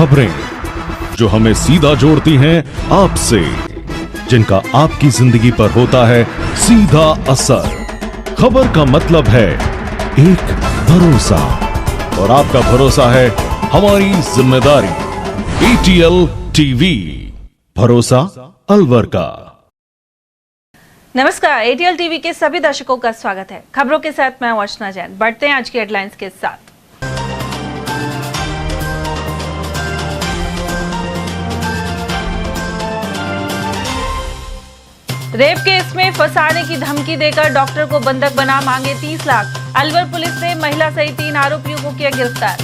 खबरें जो हमें सीधा जोड़ती हैं आपसे, जिनका आपकी जिंदगी पर होता है सीधा असर। खबर का मतलब है एक भरोसा, और आपका भरोसा है हमारी जिम्मेदारी। ATL टीवी, भरोसा अलवर का। नमस्कार, ATL टीवी के सभी दर्शकों का स्वागत है। खबरों के साथ मैं अर्चना जैन। बढ़ते हैं आज की हेडलाइंस के साथ। रेप केस में फंसाने की धमकी देकर डॉक्टर को बंधक बना मांगे 30 लाख। अलवर पुलिस ने महिला सहित 3 आरोपियों को किया गिरफ्तार।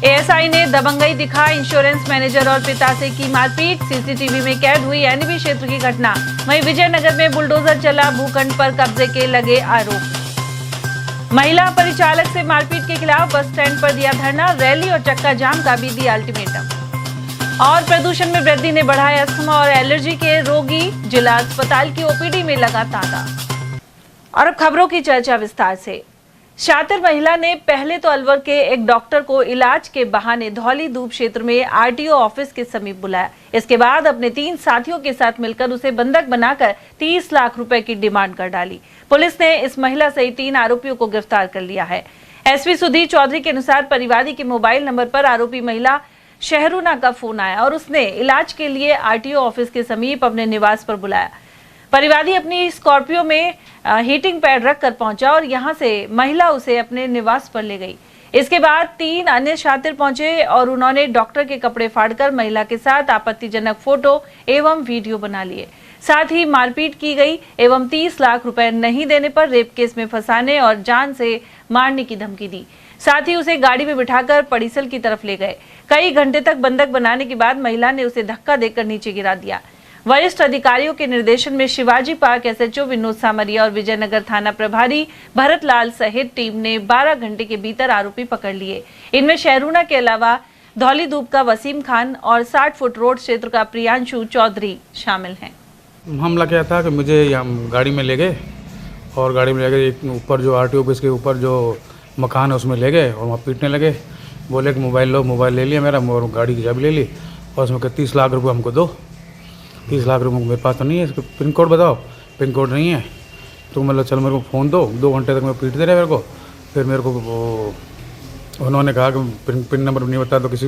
ASI ने दबंगई दिखा, इंश्योरेंस मैनेजर और पिता से की मारपीट। CCTV में कैद हुई NB क्षेत्र की घटना। वहीं विजयनगर में बुलडोजर चला, भूखंड पर कब्जे के लगे आरोप। महिला परिचालक से मारपीट के खिलाफ बस स्टैंड पर दिया धरना, रैली और चक्का जाम का भी दिया अल्टीमेटम। और प्रदूषण में वृद्धि ने बढ़ाया अस्थमा और एलर्जी के रोगी, जिला अस्पताल की OPD में लगा तांता। और अब खबरों की चर्चा विस्तार से। शातिर महिला ने पहले तो अलवर के एक डॉक्टर को इलाज के बहाने धौली धूप क्षेत्र में RTO ऑफिस के समीप बुलाया। इसके बाद अपने 3 साथियों के साथ मिलकर उसे बंधक बनाकर 30 लाख रुपए की डिमांड कर डाली। पुलिस ने इस महिला सहित 3 आरोपियों को गिरफ्तार कर लिया है। SP सुधीर चौधरी के अनुसार परिवादी के मोबाइल नंबर पर आरोपी महिला शहरुना का फोन आया और उसने इलाज के लिए RTO ऑफिस के समीप अपने निवास पर बुलाया। परिवादी अपनी स्कॉर्पियो में हीटिंग पैड रखकर पहुंचा और यहां से महिला उसे अपने निवास पर ले गई। इसके बाद 3 अन्य शातिर पहुंचे और उन्होंने डॉक्टर के कपड़े फाड़कर महिला के साथ आपत्तिजनक फोटो एवं वीडियो बना लिए। साथ ही मारपीट की गई एवं 30 लाख रुपए नहीं देने पर रेप केस में फंसाने और जान से मारने की धमकी दी। साथ ही उसे गाड़ी में बिठाकर पड़ीसल की तरफ ले गए। कई घंटे तक बंधक बनाने के बाद महिला ने उसे धक्का देकर नीचे गिरा दिया। वरिष्ठ अधिकारियों के निर्देशन में शिवाजी पार्क SHO विनोद सामरिया और विजयनगर थाना प्रभारी भरत लाल सहित टीम ने 12 घंटे के भीतर आरोपी पकड़ लिए। इनमें शहरुना के अलावा धौली धूप का वसीम खान और 60 फुट रोड क्षेत्र का प्रियांशु चौधरी शामिल हैं। हमला क्या था कि मुझे गाड़ी में ले गए और गाड़ी में ले गए ऊपर जो RTO ऑफिस के ऊपर जो मकान है उसमें ले गए और वहाँ पीटने लगे। बोले कि मोबाइल लो, मोबाइल ले लिया मेरा और गाड़ी की चाबी ले ली और उसमें 30 लाख रुपए हमको दो। 30 लाख रुपये मेरे पास तो नहीं है, इसको पिन कोड बताओ। पिन कोड नहीं है तो मतलब चलो मेरे को फ़ोन दो। 2 घंटे तक मैं पीटते रहे मेरे को। फिर मेरे को उन्होंने कहा कि पिन नंबर नहीं बता तो किसी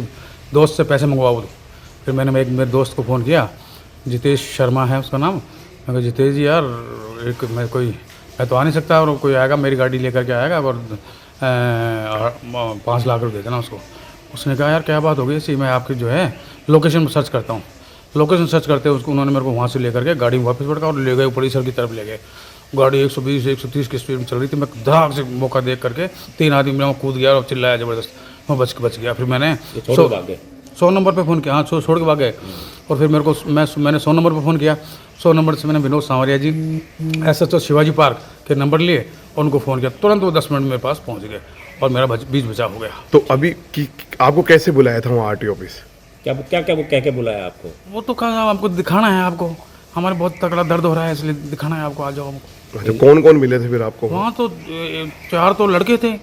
दोस्त से पैसे मंगवाओ दो। फिर मैंने एक मेरे दोस्त को फ़ोन किया, जितेश शर्मा है उसका नाम। मैं कहा जितेश जी यार मैं तो आ नहीं सकता और कोई आएगा मेरी गाड़ी लेकर के आएगा और 5 लाख रुपये देना उसको। उसने कहा यार क्या बात हो गई ऐसी, मैं आपकी जो है लोकेशन सर्च करता हूँ। लोकेशन सर्च करते हैं उसको उन्होंने मेरे को वहाँ से लेकर के गाड़ी में वापस पड़का और ले गए परिसर की तरफ ले गए। गाड़ी 120-130 की स्पीड में चल रही थी। मैं धड़ाक से मौका देख करके 3 आदमी मेरा कूद गया और चिल्लाया ज़बरदस्त। मैं बच गया। फिर मैंने 100 नंबर पे फ़ोन किया। हाँ, छोड़ के भाग गए। और फिर मैंने 100 नंबर पे फ़ोन किया। 100 नंबर से मैंने विनोद सावरिया जी SHO शिवाजी पार्क के नंबर लिए और उनको फ़ोन किया। तुरंत वो 10 मिनट में मेरे पास पहुँच गए और मेरा बीच बचाव हो गया। तो अभी आपको कैसे बुलाया था वहाँ RTO ऑफिस? क्या बुलाया आपको? वो तो कहा आपको दिखाना है, आपको हमारे बहुत तगड़ा दर्द हो रहा है इसलिए दिखाना है आपको, आ जाओ हमको। अच्छा, कौन कौन मिले थे फिर आपको? वहाँ तो 4 तो लड़के थे,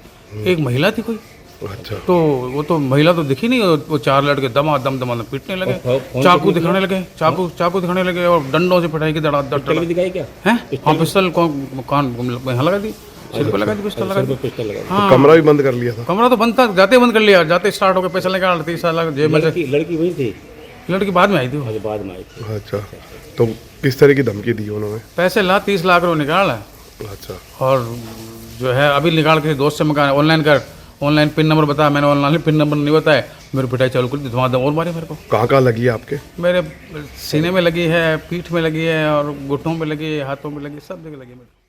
एक महिला थी कोई। अच्छा, तो वो तो महिला तो दिखी नहीं। वो 4 लड़के दम पीटने लगे, चाकू दिखाने लगे और डंडों से पिटाई की पिस्टल दिखाई क्या है। हाँ, पिस्टल यहाँ लगा दी, सिर पे लगा दी, पिस्टल लगा दी। हाँ, तो कमरा भी बंद कर लिया था? कमरा तो बंद था, जाते बंद कर लिया। जाते स्टार्ट हो गए, पैसा निकाल 30 लाख जेब में से। लड़की वही थी? लड़की बाद में आई थी। बाद में आई थी। अच्छा, तो किस तरह की धमकी दी उन्होंने? पैसे ला 30 लाख रुपये निकाल। अच्छा, और जो है अभी निकाल के दोस्त से मंगाना, ऑनलाइन पिन नंबर बताया। मैंने ऑनलाइन पिन नंबर नहीं बताया, मेरी पिटाई चालू कर दी। धुआं और मारे मेरे को। कहाँ लगी है आपके? मेरे सीने में लगी है, पीठ में लगी है और घुटनों में लगी है, हाथों में लगी, सब जगह लगी मेरे।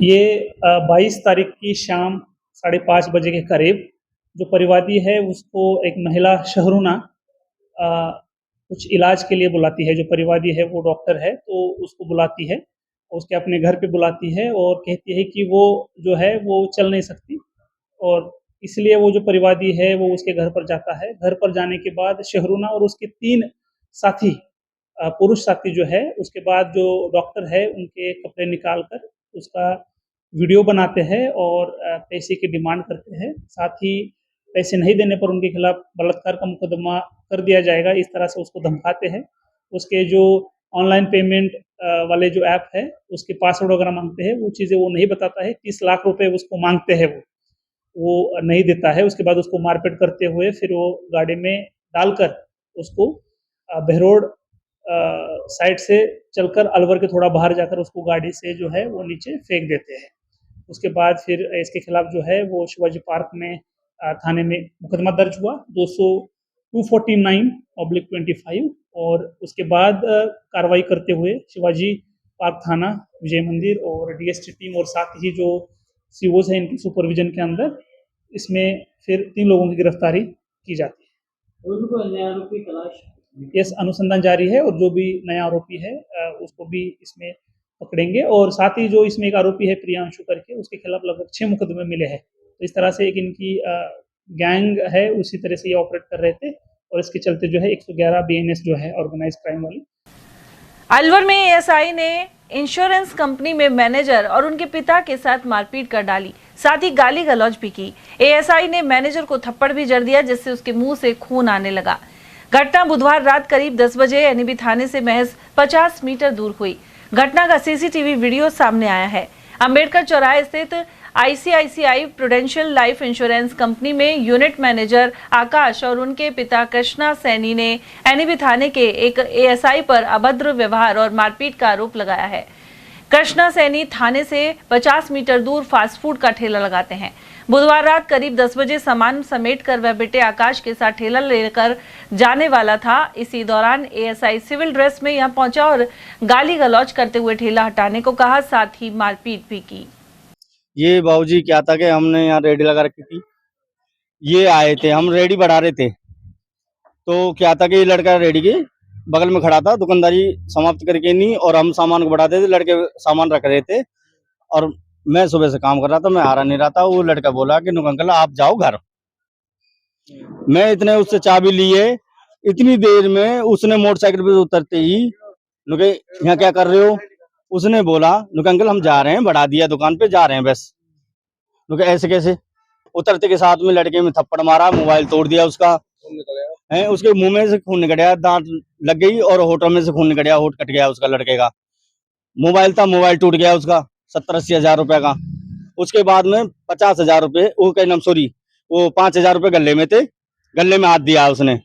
ये 22 तारीख की शाम 5:30 बजे के करीब जो परिवादी है उसको एक महिला शहरुना कुछ इलाज के लिए बुलाती है। जो परिवादी है वो डॉक्टर है, तो उसको बुलाती है, उसके अपने घर पे बुलाती है और कहती है कि वो जो है वो चल नहीं सकती और इसलिए वो जो परिवादी है वो उसके घर पर जाता है। घर पर जाने के बाद शहरुना और उसके 3 साथी पुरुष साथी जो है, उसके बाद जो डॉक्टर है उनके कपड़े निकाल कर उसका वीडियो बनाते हैं और पैसे की डिमांड करते हैं। साथ ही पैसे नहीं देने पर उनके खिलाफ बलात्कार का मुकदमा कर दिया जाएगा, इस तरह से उसको धमकाते हैं। उसके जो ऑनलाइन पेमेंट वाले जो ऐप है उसके पासवर्ड वगैरह मांगते हैं, वो चीज़ें वो नहीं बताता है। 30 लाख रुपए उसको मांगते हैं, वो नहीं देता है। उसके बाद उसको मारपीट करते हुए फिर वो गाड़ी में डालकर उसको बहरोड साइड से चलकर अलवर के थोड़ा बाहर जाकर उसको गाड़ी से जो है वो नीचे फेंक देते हैं। उसके बाद फिर इसके खिलाफ जो है वो शिवाजी पार्क में थाने में मुकदमा दर्ज हुआ 249/25 और उसके बाद कार्रवाई करते हुए शिवाजी पार्क थाना, विजय मंदिर और डीएसटी टीम और साथ ही जो सीओज हैं इनकी सुपरविजन के अंदर इसमें फिर 3 लोगों की गिरफ्तारी की जाती है। यस, अनुसंधान जारी है और जो भी नया आरोपी है उसको भी इसमें पकड़ेंगे और साथ ही जो इसमें एक आरोपी है प्रियांशु करके, उसके खिलाफ लगभग 6 मुकदमे मिले हैं। तो इस तरह से एक इनकी गैंग है, उसी तरह से ये ऑपरेट कर रहे थे और इसके चलते जो है 111 बीएनएस जो है ऑर्गेनाइज क्राइम वाली। अलवर में एएसआई ने इंश्योरेंस कंपनी में मैनेजर और उनके पिता के साथ मारपीट कर डाली, साथ ही गाली गलौज भी की। एएसआई ने मैनेजर को थप्पड़ भी जड़ दिया, जिससे उसके मुंह से खून आने लगा। घटना बुधवार रात करीब 10 बजे एनबी थाने से महज 50 मीटर दूर हुई। घटना का सीसीटीवी वीडियो सामने आया है। अंबेडकर चौराहे स्थित ICICI prudential life insurance company में यूनिट मैनेजर आकाश और उनके पिता कृष्णा सैनी ने एनबी थाने के एक एएसआई पर अभद्र व्यवहार और मारपीट का आरोप लगाया है। कृष्णा सैनी थाने से 50 मीटर दूर फास्ट फूड का ठेला लगाते हैं। बुधवार रात करीब 10 बजे सामान समेट कर वह बेटे आकाश के साथ ठेला लेकर जाने वाला था। इसी दौरान एएसआई सिविल ड्रेस में यहां पहुंचा और गाली गलौज करते हुए ठेला हटाने को कहा, साथ ही मारपीट भी की। ये बाबूजी क्या था कि हमने यहाँ रेडी लगा रखी थी, ये आए थे, हम रेडी बढ़ा रहे थे, तो क्या था कि ये लड़का रेडी के बगल में खड़ा था, दुकानदारी समाप्त करके नहीं और हम सामान को बढ़ाते थे, लड़के सामान रख रहे थे और मैं सुबह से काम कर रहा था, मैं आ रहा नहीं रहा था। वो लड़का बोला कि नुक अंकल आप जाओ घर। मैं इतने उससे चाबी लिए, इतनी देर में उसने मोटरसाइकिल पे उतरते ही नुके यहाँ क्या कर रहे हो, उसने बोला नुक अंकल हम जा रहे हैं, बढ़ा दिया दुकान पे जा रहे हैं बस। नुके ऐसे कैसे? उतरते के साथ में लड़के में थप्पड़ मारा, मोबाइल तोड़ दिया उसका, है उसके मुंह में से खून निकल गया, दांत लग गई और होठों में से खून निकल गया, होठ कट गया उसका लड़के का। मोबाइल था, मोबाइल टूट गया उसका 70-80 हजार रुपए का। उसके बाद में 50,000 रुपए वो क्या नाम सॉरी वो 5,000 रुपए गले में थे, गले में हाथ दिया उसने।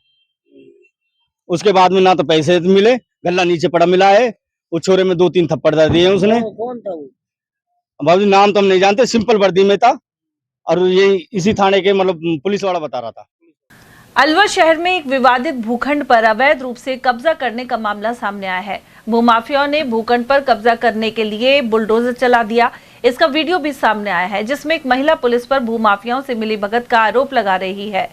उसके बाद में ना तो पैसे मिले, गला नीचे पड़ा मिला है, वो छोरे में 2-3 थप्पड़ दे दिए उसने। कौन था वो? बाबू नाम तो हम नहीं जानते, सिंपल वर्दी में था और ये इसी थाने के मतलब पुलिस वाला बता रहा था। अलवर शहर में एक विवादित भूखंड पर अवैध रूप से कब्जा करने का मामला सामने आया है। भूमाफियाओं ने भूखंड पर कब्जा करने के लिए बुलडोजर चला दिया। इसका वीडियो भी सामने आया है, जिसमें एक महिला पुलिस पर भूमाफियाओं से मिलीभगत का आरोप लगा रही है।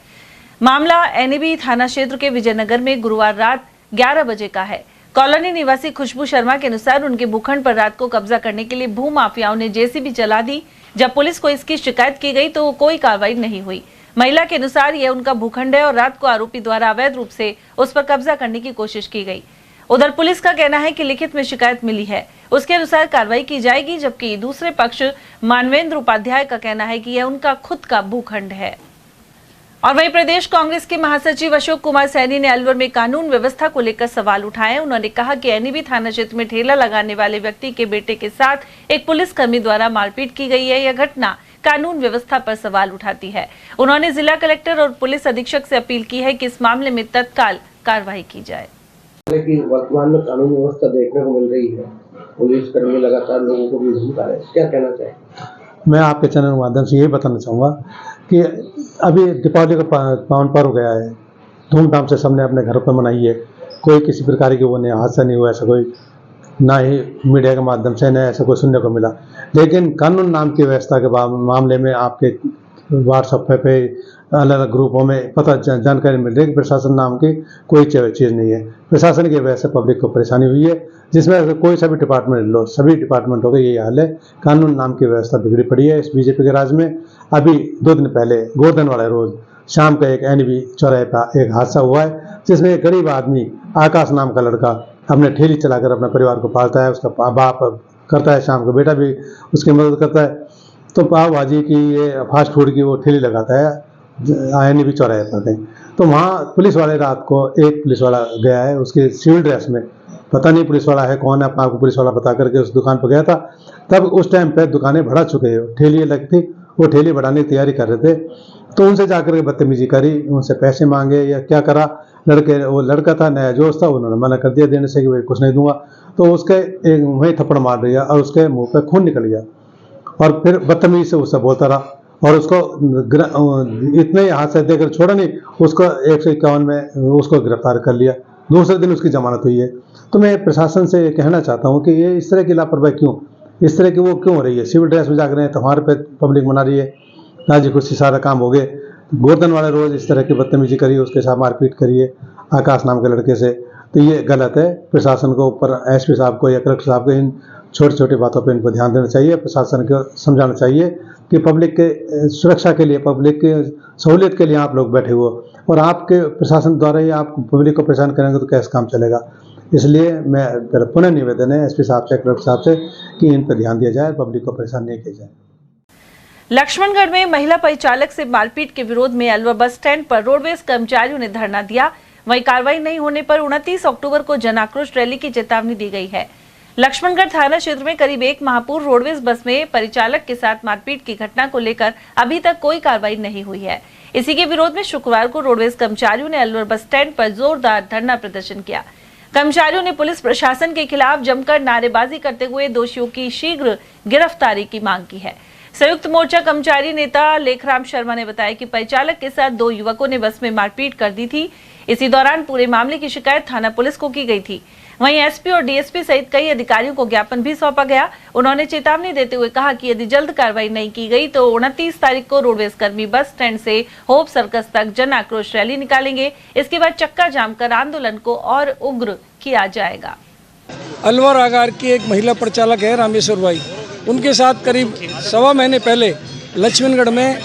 मामला एनबी थाना क्षेत्र के विजयनगर में गुरुवार रात 11 बजे का है। कॉलोनी निवासी खुशबू शर्मा के अनुसार उनके भूखंड पर रात को कब्जा करने के लिए भूमाफियाओं ने जेसीबी चला दी। जब पुलिस को इसकी शिकायत की गई तो कोई कार्रवाई नहीं हुई। महिला के अनुसार यह उनका भूखंड है और रात को आरोपी द्वारा अवैध रूप से उस पर कब्जा करने की कोशिश की गई। उधर पुलिस का कहना है कि लिखित में शिकायत मिली है, उसके अनुसार कार्रवाई की जाएगी, जबकि दूसरे पक्ष मानवेंद्र उपाध्याय का कहना है कि यह उनका खुद का भूखंड है। और वहीं प्रदेश कांग्रेस के महासचिव अशोक कुमार सैनी ने अलवर में कानून व्यवस्था को लेकर सवाल उठाए। उन्होंने कहा कि एनबी थाना क्षेत्र में ठेला लगाने वाले व्यक्ति के बेटे के साथ एक पुलिसकर्मी द्वारा मारपीट की गई है। यह घटना कानून व्यवस्था पर सवाल उठाती है। उन्होंने जिला कलेक्टर और पुलिस अधीक्षक से अपील की है कि इस मामले में तत्काल कार्रवाई की जाए। कि वर्तमान में कानून व्यवस्था देखने को मिल रही है, पुलिसकर्मी लगातार लोगों को भी धमका रहे हैं, क्या कहना चाहिए? मैं आपके चैनल के माध्यम से यही बताना चाहूँगा कि अभी दीपावली का पावन पर्व हो गया है, धूमधाम से सबने अपने घरों पर मनाई है, कोई किसी प्रकार की वो नहीं हादसा नहीं हुआ, ऐसा कोई ना ही मीडिया के माध्यम से न ऐसा कोई सुनने को मिला। लेकिन कानून नाम की व्यवस्था के मामले में आपके व्हाट्सएप पे अलग अलग ग्रुपों में पता जानकारी मिल रही है कि प्रशासन नाम की कोई चीज़ नहीं है। प्रशासन की वजह से पब्लिक को परेशानी हुई है, जिसमें कोई सा भी डिपार्टमेंट लो, सभी डिपार्टमेंटों का यही हाल है। कानून नाम की व्यवस्था बिगड़ी पड़ी है इस बीजेपी के राज में। अभी 2 दिन पहले गोवर्धन वाले रोज शाम का एक एनबी चौराहे पर एक हादसा हुआ है, जिसमें एक गरीब आदमी आकाश नाम का लड़का अपने ठेली चलाकर अपने परिवार को पालता है, उसका बाप करता है, शाम को बेटा भी उसकी मदद करता है। तो पाव भाजी की ये फास्ट फूड की वो ठेली लगाता है आयनी भी चौराहे पर थे। तो वहाँ पुलिस वाले रात को एक पुलिस वाला गया है उसके सिविल ड्रेस में, पता नहीं पुलिस वाला है कौन है, अपना आपको पुलिस वाला बता करके उस दुकान पर गया था। तब उस टाइम पे दुकानें बढ़ा चुके हैं, ठेली अलग थी, वो ठेली बढ़ाने की तैयारी कर रहे थे। तो उनसे जाकर के बदतमीजी करी, उनसे पैसे मांगे या क्या करा। वो लड़का था, नया जोश था, उन्होंने मना कर दिया देने से कि भाई कुछ नहीं दूंगा। तो उसके एक वहीं थप्पड़ मार दिया और उसके मुंह पे खून निकल गया और फिर बदतमीजी से उससे बोलता रहा और उसको इतने हाथ से देकर छोड़ा नहीं, उसको 151 में उसको गिरफ्तार कर लिया। दूसरे दिन उसकी जमानत हुई है। तो मैं प्रशासन से कहना चाहता हूँ कि ये इस तरह की लापरवाही क्यों, इस तरह की वो क्यों हो रही है। सिविल ड्रेस में जाकर रहे हैं, त्योहार पे पब्लिक मना रही है, राजी खुशी सारा काम हो गए। गोर्धन वाले रोज इस तरह की बदतमीजी करिए, उसके साथ मारपीट करिए आकाश नाम के लड़के से, तो ये गलत है। प्रशासन को ऊपर एसपी साहब को या कलेक्टर साहब को इन छोटी छोटी बातों पर इन पर ध्यान देना चाहिए। प्रशासन को समझाना चाहिए कि पब्लिक के सुरक्षा के लिए, पब्लिक के सहूलियत के लिए आप लोग बैठे हो और आपके प्रशासन द्वारा ही आप पब्लिक को परेशान करेंगे तो कैसे काम चलेगा। इसलिए मैं पुनः निवेदन है एसपी साहब से, कलेक्टर साहब से कि इन पर ध्यान दिया जाए, पब्लिक को परेशान नहीं किया जाए। लक्ष्मणगढ़ में महिला परिचालक से मारपीट के विरोध में अलवर बस स्टैंड पर रोडवेज कर्मचारियों ने धरना दिया। वहीं कार्रवाई नहीं होने पर 29 अक्टूबर को जन आक्रोश रैली की चेतावनी दी गई है। लक्ष्मणगढ़ थाना क्षेत्र में करीब 1 माह पूर्व रोडवेज बस में परिचालक के साथ मारपीट की घटना को लेकर अभी तक कोई कार्रवाई नहीं हुई है। इसी के विरोध में शुक्रवार को रोडवेज कर्मचारियों ने अलवर बस स्टैंड पर जोरदार धरना प्रदर्शन किया। कर्मचारियों ने पुलिस प्रशासन के खिलाफ जमकर नारेबाजी करते हुए दोषियों की शीघ्र गिरफ्तारी की मांग की है। संयुक्त मोर्चा कर्मचारी नेता लेखराम शर्मा ने बताया कि परिचालक के साथ 2 युवकों ने बस में मारपीट कर दी थी। इसी दौरान पूरे मामले की शिकायत थाना पुलिस को की गई थी। वहीं एसपी और डीएसपी सहित कई अधिकारियों को ज्ञापन भी सौंपा गया। उन्होंने चेतावनी देते हुए कहा कि यदि जल्द कार्रवाई नहीं की गई तो 29 तारीख को रोडवेज कर्मी बस स्टैंड से होप सर्कस तक जन आक्रोश रैली निकालेंगे। इसके बाद चक्का जाम कर आंदोलन को और उग्र किया जाएगा। अलवर आगार की एक महिला परिचालक है रामेश्वर बाई, उनके साथ करीब 1.25 महीने पहले लक्ष्मणगढ़ में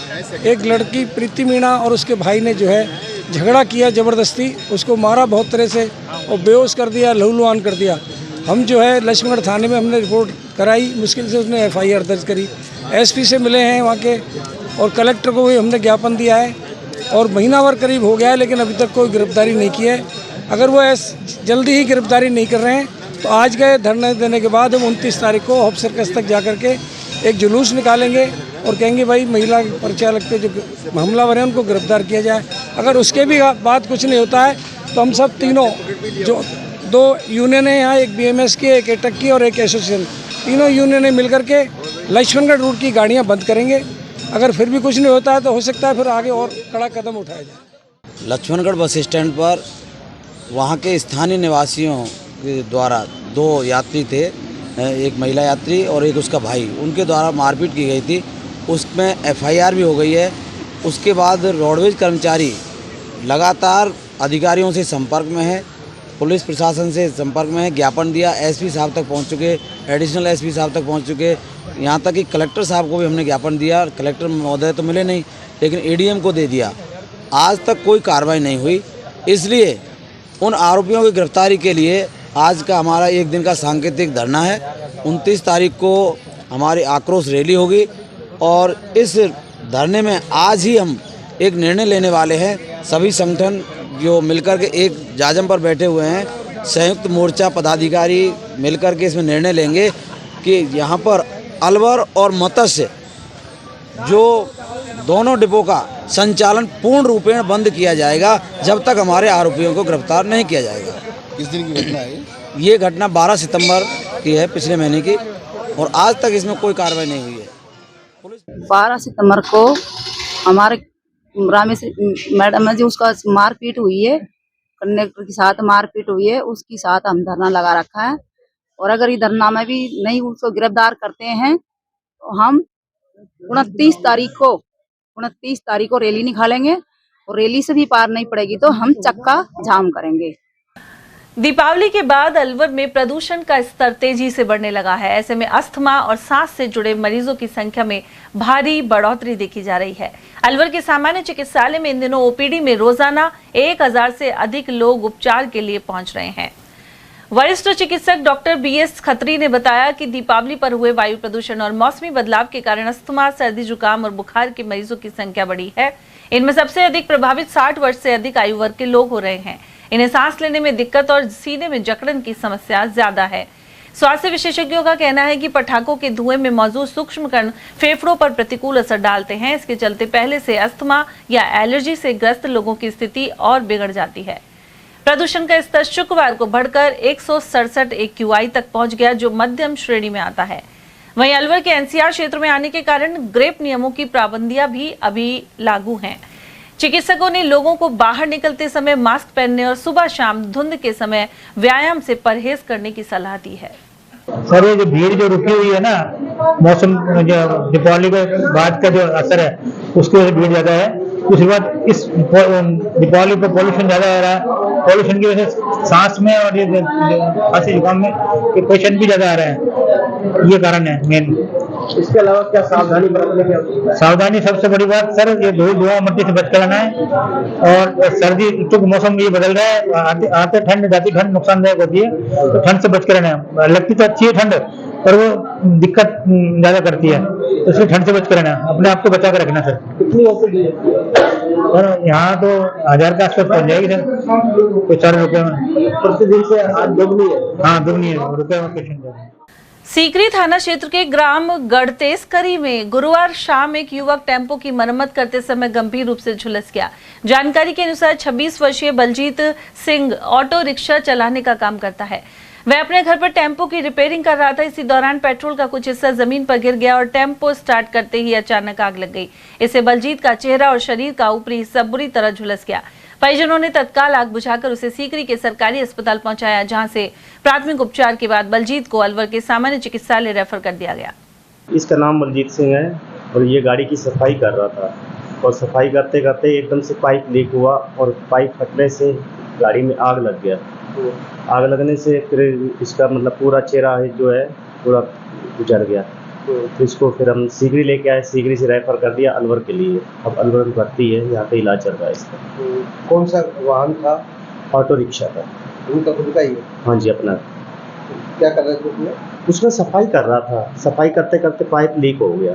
एक लड़की प्रीति मीणा और उसके भाई ने जो है झगड़ा किया, ज़बरदस्ती उसको मारा बहुत तरह से और बेहोश कर दिया, लहूलुहान कर दिया। हम जो है लक्ष्मणगढ़ थाने में हमने रिपोर्ट कराई, मुश्किल से उसने एफआईआर दर्ज करी। एसपी से मिले हैं वहाँ के और कलेक्टर को भी हमने ज्ञापन दिया है और महीना भर करीब हो गया है, लेकिन अभी तक कोई गिरफ्तारी नहीं की है। अगर वो जल्दी ही गिरफ्तारी नहीं कर रहे हैं तो आज गए धरने देने के बाद हम 29 तारीख को होप सर्कस तक जा कर के एक जुलूस निकालेंगे और कहेंगे भाई महिला परिचालक पे जो हमलावर हैं उनको गिरफ्तार किया जाए। अगर उसके भी बाद कुछ नहीं होता है तो हम सब तीनों जो 2 यूनियन है यहाँ, एक बीएमएस की, एक एटक की और एक एसोसिएशन, तीनों यूनियन मिलकर के लक्ष्मणगढ़ रूट की गाड़ियाँ बंद करेंगे। अगर फिर भी कुछ नहीं होता है तो हो सकता है फिर आगे और कड़ा कदम उठाया जाए। लक्ष्मणगढ़ बस स्टैंड पर वहाँ के स्थानीय निवासियों के द्वारा 2 यात्री थे, एक महिला यात्री और एक उसका भाई, उनके द्वारा मारपीट की गई थी। उसमें एफआईआर भी हो गई है। उसके बाद रोडवेज कर्मचारी लगातार अधिकारियों से संपर्क में है, पुलिस प्रशासन से संपर्क में है, ज्ञापन दिया, एसपी साहब तक पहुंच चुके, एडिशनल एसपी साहब तक पहुंच चुके, यहाँ तक कि कलेक्टर साहब को भी हमने ज्ञापन दिया। कलेक्टर महोदय तो मिले नहीं, लेकिन एडीएम को दे दिया। आज तक कोई कार्रवाई नहीं हुई। इसलिए उन आरोपियों की गिरफ्तारी के लिए आज का हमारा 1 दिन का सांकेतिक धरना है। 29 तारीख को हमारी आक्रोश रैली होगी और इस धरने में आज ही हम एक निर्णय लेने वाले हैं। सभी संगठन जो मिलकर के एक जाजम पर बैठे हुए हैं, संयुक्त मोर्चा पदाधिकारी मिलकर के इसमें निर्णय लेंगे कि यहाँ पर अलवर और मत्स्य जो दोनों डिपो का संचालन पूर्ण रूपेण बंद किया जाएगा जब तक हमारे आरोपियों को गिरफ्तार नहीं किया जाएगा। किस दिन की घटना है ये घटना 12 सितंबर की है, पिछले महीने की, और आज तक इसमें कोई कार्रवाई नहीं हुई है। 12 सितंबर को हमारे रामेश मैडम जी उसका मारपीट हुई है, कंडक्टर के साथ मारपीट हुई है, उसके साथ हम धरना लगा रखा है। और अगर ये धरना में भी नहीं उसको गिरफ्तार करते हैं तो हम 29 तारीख को रैली निकालेंगे और रैली से भी पार नहीं पड़ेगी तो हम चक्का जाम करेंगे। दीपावली के बाद अलवर में प्रदूषण का स्तर तेजी से बढ़ने लगा है। ऐसे में अस्थमा और सांस से जुड़े मरीजों की संख्या में भारी बढ़ोतरी देखी जा रही है। अलवर के सामान्य चिकित्सालय में इन दिनों ओपीडी में रोजाना 1000 से अधिक लोग उपचार के लिए पहुंच रहे हैं। वरिष्ठ चिकित्सक डॉक्टर बीएस खत्री ने बताया कि दीपावली पर हुए वायु प्रदूषण और मौसमी बदलाव के कारण अस्थमा, सर्दी, जुकाम और बुखार के मरीजों की संख्या बढ़ी है। इनमें सबसे अधिक प्रभावित 60 वर्ष से अधिक आयु वर्ग के लोग हो रहे हैं। इन्हें सांस लेने में दिक्कत और सीने में जकड़न की समस्या ज्यादा है। स्वास्थ्य विशेषज्ञों का कहना है कि पटाखों के धुएं में मौजूद सूक्ष्म कण फेफड़ों पर प्रतिकूल असर डालते हैं। इसके चलते पहले से अस्थमा या एलर्जी से ग्रस्त लोगों की स्थिति और बिगड़ जाती है। प्रदूषण का स्तर शुक्रवार को बढ़कर 167 AQI तक पहुंच गया, जो मध्यम श्रेणी में आता है। वहीं अलवर के NCR क्षेत्र में आने के कारण ग्रेप नियमों की पाबंदियां भी अभी लागू हैं। चिकित्सकों ने लोगों को बाहर निकलते समय मास्क पहनने और सुबह शाम धुंध के समय व्यायाम से परहेज करने की सलाह दी है। सर, ये जो भीड़ जो रुकी हुई है ना, मौसम जो दीपावली के बाद का जो असर है उसकी वजह से भीड़ ज्यादा है। दूसरी बात, इस दीपावली पर पॉल्यूशन ज्यादा हो रहा है। पॉल्यूशन की वजह से सांस में और ये खांसी जुकाम में पेशेंट भी ज्यादा आ रहे हैं। ये कारण है मेन। इसके अलावा क्या सावधानी बरतने की आवश्यकता है? सावधानी सबसे बड़ी बात सर, ये धुआं मट्टी से बच कर रहना है। और सर्दी क्योंकि मौसम ये बदल रहा है, आते ठंड जाती ठंड नुकसानदायक होती है, तो ठंड से बच कर रहना है। लगती तो अच्छी है ठंड, पर वो दिक्कत ज्यादा करती है, तो इसलिए ठंड से बच कर रहना है। अपने आप को बचा कर रखना सर। कितनी औसत सर यहाँ तो 1000 के आसपास पहुंच जाएगी सर, कोई 4 रुपए में। प्रतिदिन से आज दोगुनी है? हाँ, दोगुनी है, रुपए में पेशेंट। सीकरी थाना क्षेत्र के ग्राम गढ़तेसकरी में गुरुवार शाम एक युवक टेम्पो की मरम्मत करते समय गंभीर रूप से झुलस गया। जानकारी के अनुसार 26 वर्षीय बलजीत सिंह ऑटो रिक्शा चलाने का काम करता है। वह अपने घर पर टेम्पो की रिपेयरिंग कर रहा था। इसी दौरान पेट्रोल का कुछ हिस्सा जमीन पर गिर गया और टेम्पो स्टार्ट करते ही अचानक आग लग गई। इससे बलजीत का चेहरा और शरीर का ऊपरी हिस्सा बुरी तरह झुलस गया। परिजनों ने तत्काल आग बुझाकर उसे सीकरी के सरकारी अस्पताल पहुंचाया, जहां से प्राथमिक उपचार के बाद बलजीत को अलवर के सामान्य चिकित्सालय रेफर कर दिया गया। इसका नाम बलजीत सिंह है और ये गाड़ी की सफाई कर रहा था और सफाई करते करते एकदम से पाइप लीक हुआ और पाइप फटने से गाड़ी में आग लग गया। आग लगने से फिर इसका मतलब पूरा चेहरा जो है पूरा उजड़ गया। तो इसको फिर हम सीकरी लेके आए, सीकरी से रेफर कर दिया अलवर के लिए। अब अलवर में भर्ती है, यहाँ पे इलाज चल रहा है इसका। कौन सा वाहन था? ऑटो रिक्शा था। उनका खुद का ही है? हाँ जी, अपना। क्या कर रहे थे उसमें सफाई कर रहा था। सफाई करते करते पाइप लीक हो गया,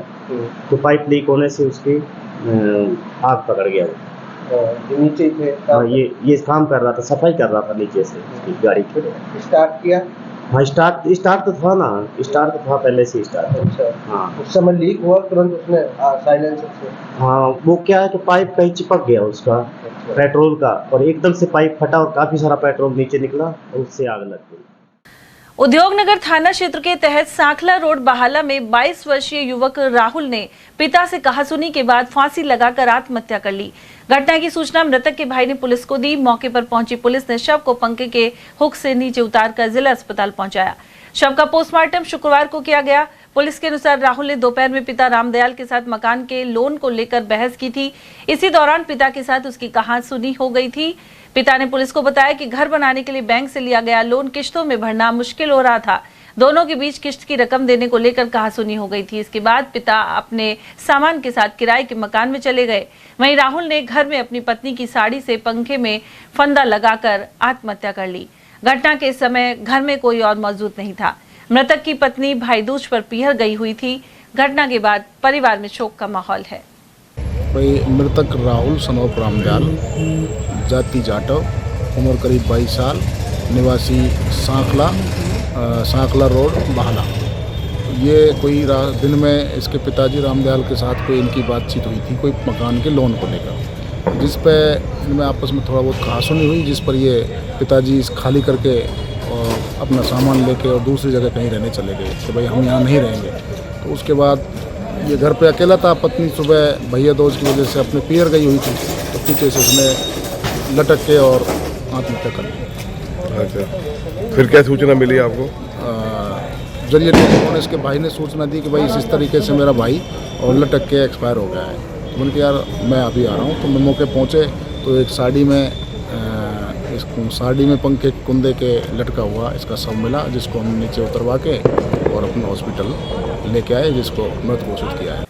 तो पाइप लीक होने से उसकी आग पकड़ गया। नीचे थे? हाँ, ये काम कर रहा था, सफाई कर रहा था नीचे से उसकी गाड़ी की। स्टार्ट किया? हाँ, स्टार्ट तो था ना, स्टार्ट तो था पहले से स्टार्ट। अच्छा। हाँ, उस समय लीक हुआ तुरंत उसने साइलेंसर से? हाँ, वो क्या है कि पाइप कहीं चिपक गया उसका। अच्छा। पेट्रोल का, और एकदम से पाइप फटा और काफी सारा पेट्रोल नीचे निकला और उससे आग लग गई। उद्योगनगर थाना क्षेत्र के तहत सांखला रोड बहाला में 22 वर्षीय युवक राहुल ने पिता से कहासुनी के बाद फांसी लगाकर आत्महत्या कर ली। घटना की सूचना मृतक के भाई ने पुलिस को दी। मौके पर पहुंची पुलिस ने शव को पंखे के हुक से नीचे उतारकर जिला अस्पताल पहुंचाया। शव का पोस्टमार्टम शुक्रवार को किया गया। पुलिस के अनुसार राहुल ने दोपहर में पिता रामदयाल के साथ मकान के लोन को लेकर बहस की थी। इसी दौरान पिता के साथ उसकी कहासुनी हो गई थी। पिता ने पुलिस को बताया कि घर बनाने के लिए बैंक से लिया गया लोन किश्तों में भरना मुश्किल हो रहा था। दोनों के बीच किश्त की रकम देने को लेकर कहासुनी हो गई थी। इसके बाद पिता अपने सामान के साथ किराए के मकान में चले गए। वहीं राहुल ने घर में अपनी पत्नी की साड़ी से पंखे में फंदा लगाकर आत्महत्या कर ली। घटना के समय घर में कोई और मौजूद नहीं था। मृतक की पत्नी भाई दूज पर पीहर गई हुई थी। घटना के बाद परिवार में शोक का माहौल है। मृतक राहुल सनोप रामदयाल, जाति जाटव, उम्र करीब 22 साल, निवासी सांखला रोड बहाला। ये कोई दिन में इसके पिताजी रामदयाल के साथ कोई इनकी बातचीत हुई थी कोई मकान के लोन को लेकर, जिस पे इनमें आपस में थोड़ा बहुत कहासुनी हुई, जिस पर ये पिताजी इस खाली करके और अपना सामान लेके और दूसरी जगह कहीं रहने चले गए कि भाई हम यहाँ नहीं रहेंगे। तो उसके बाद ये घर पे अकेला था। पत्नी सुबह भैया दोस्त की वजह से अपने पीहर गई हुई थी, तो पीछे से उसने लटक के और आत्महत्या कर ली। अच्छा, फिर क्या सूचना मिली आपको? जरिए टेलीफोन इसके भाई ने सूचना दी कि भाई इस तरीके से मेरा भाई और लटक के एक्सपायर हो गया है। तो मैंने कहा यार मैं अभी आ रहा हूँ। तो मैं मौके पहुँचे तो एक साड़ी में पंखे कुंदे के लटका हुआ इसका शव मिला, जिसको हम नीचे उतरवा के और अपने हॉस्पिटल लेके आए, जिसको मृत घोषित किया है।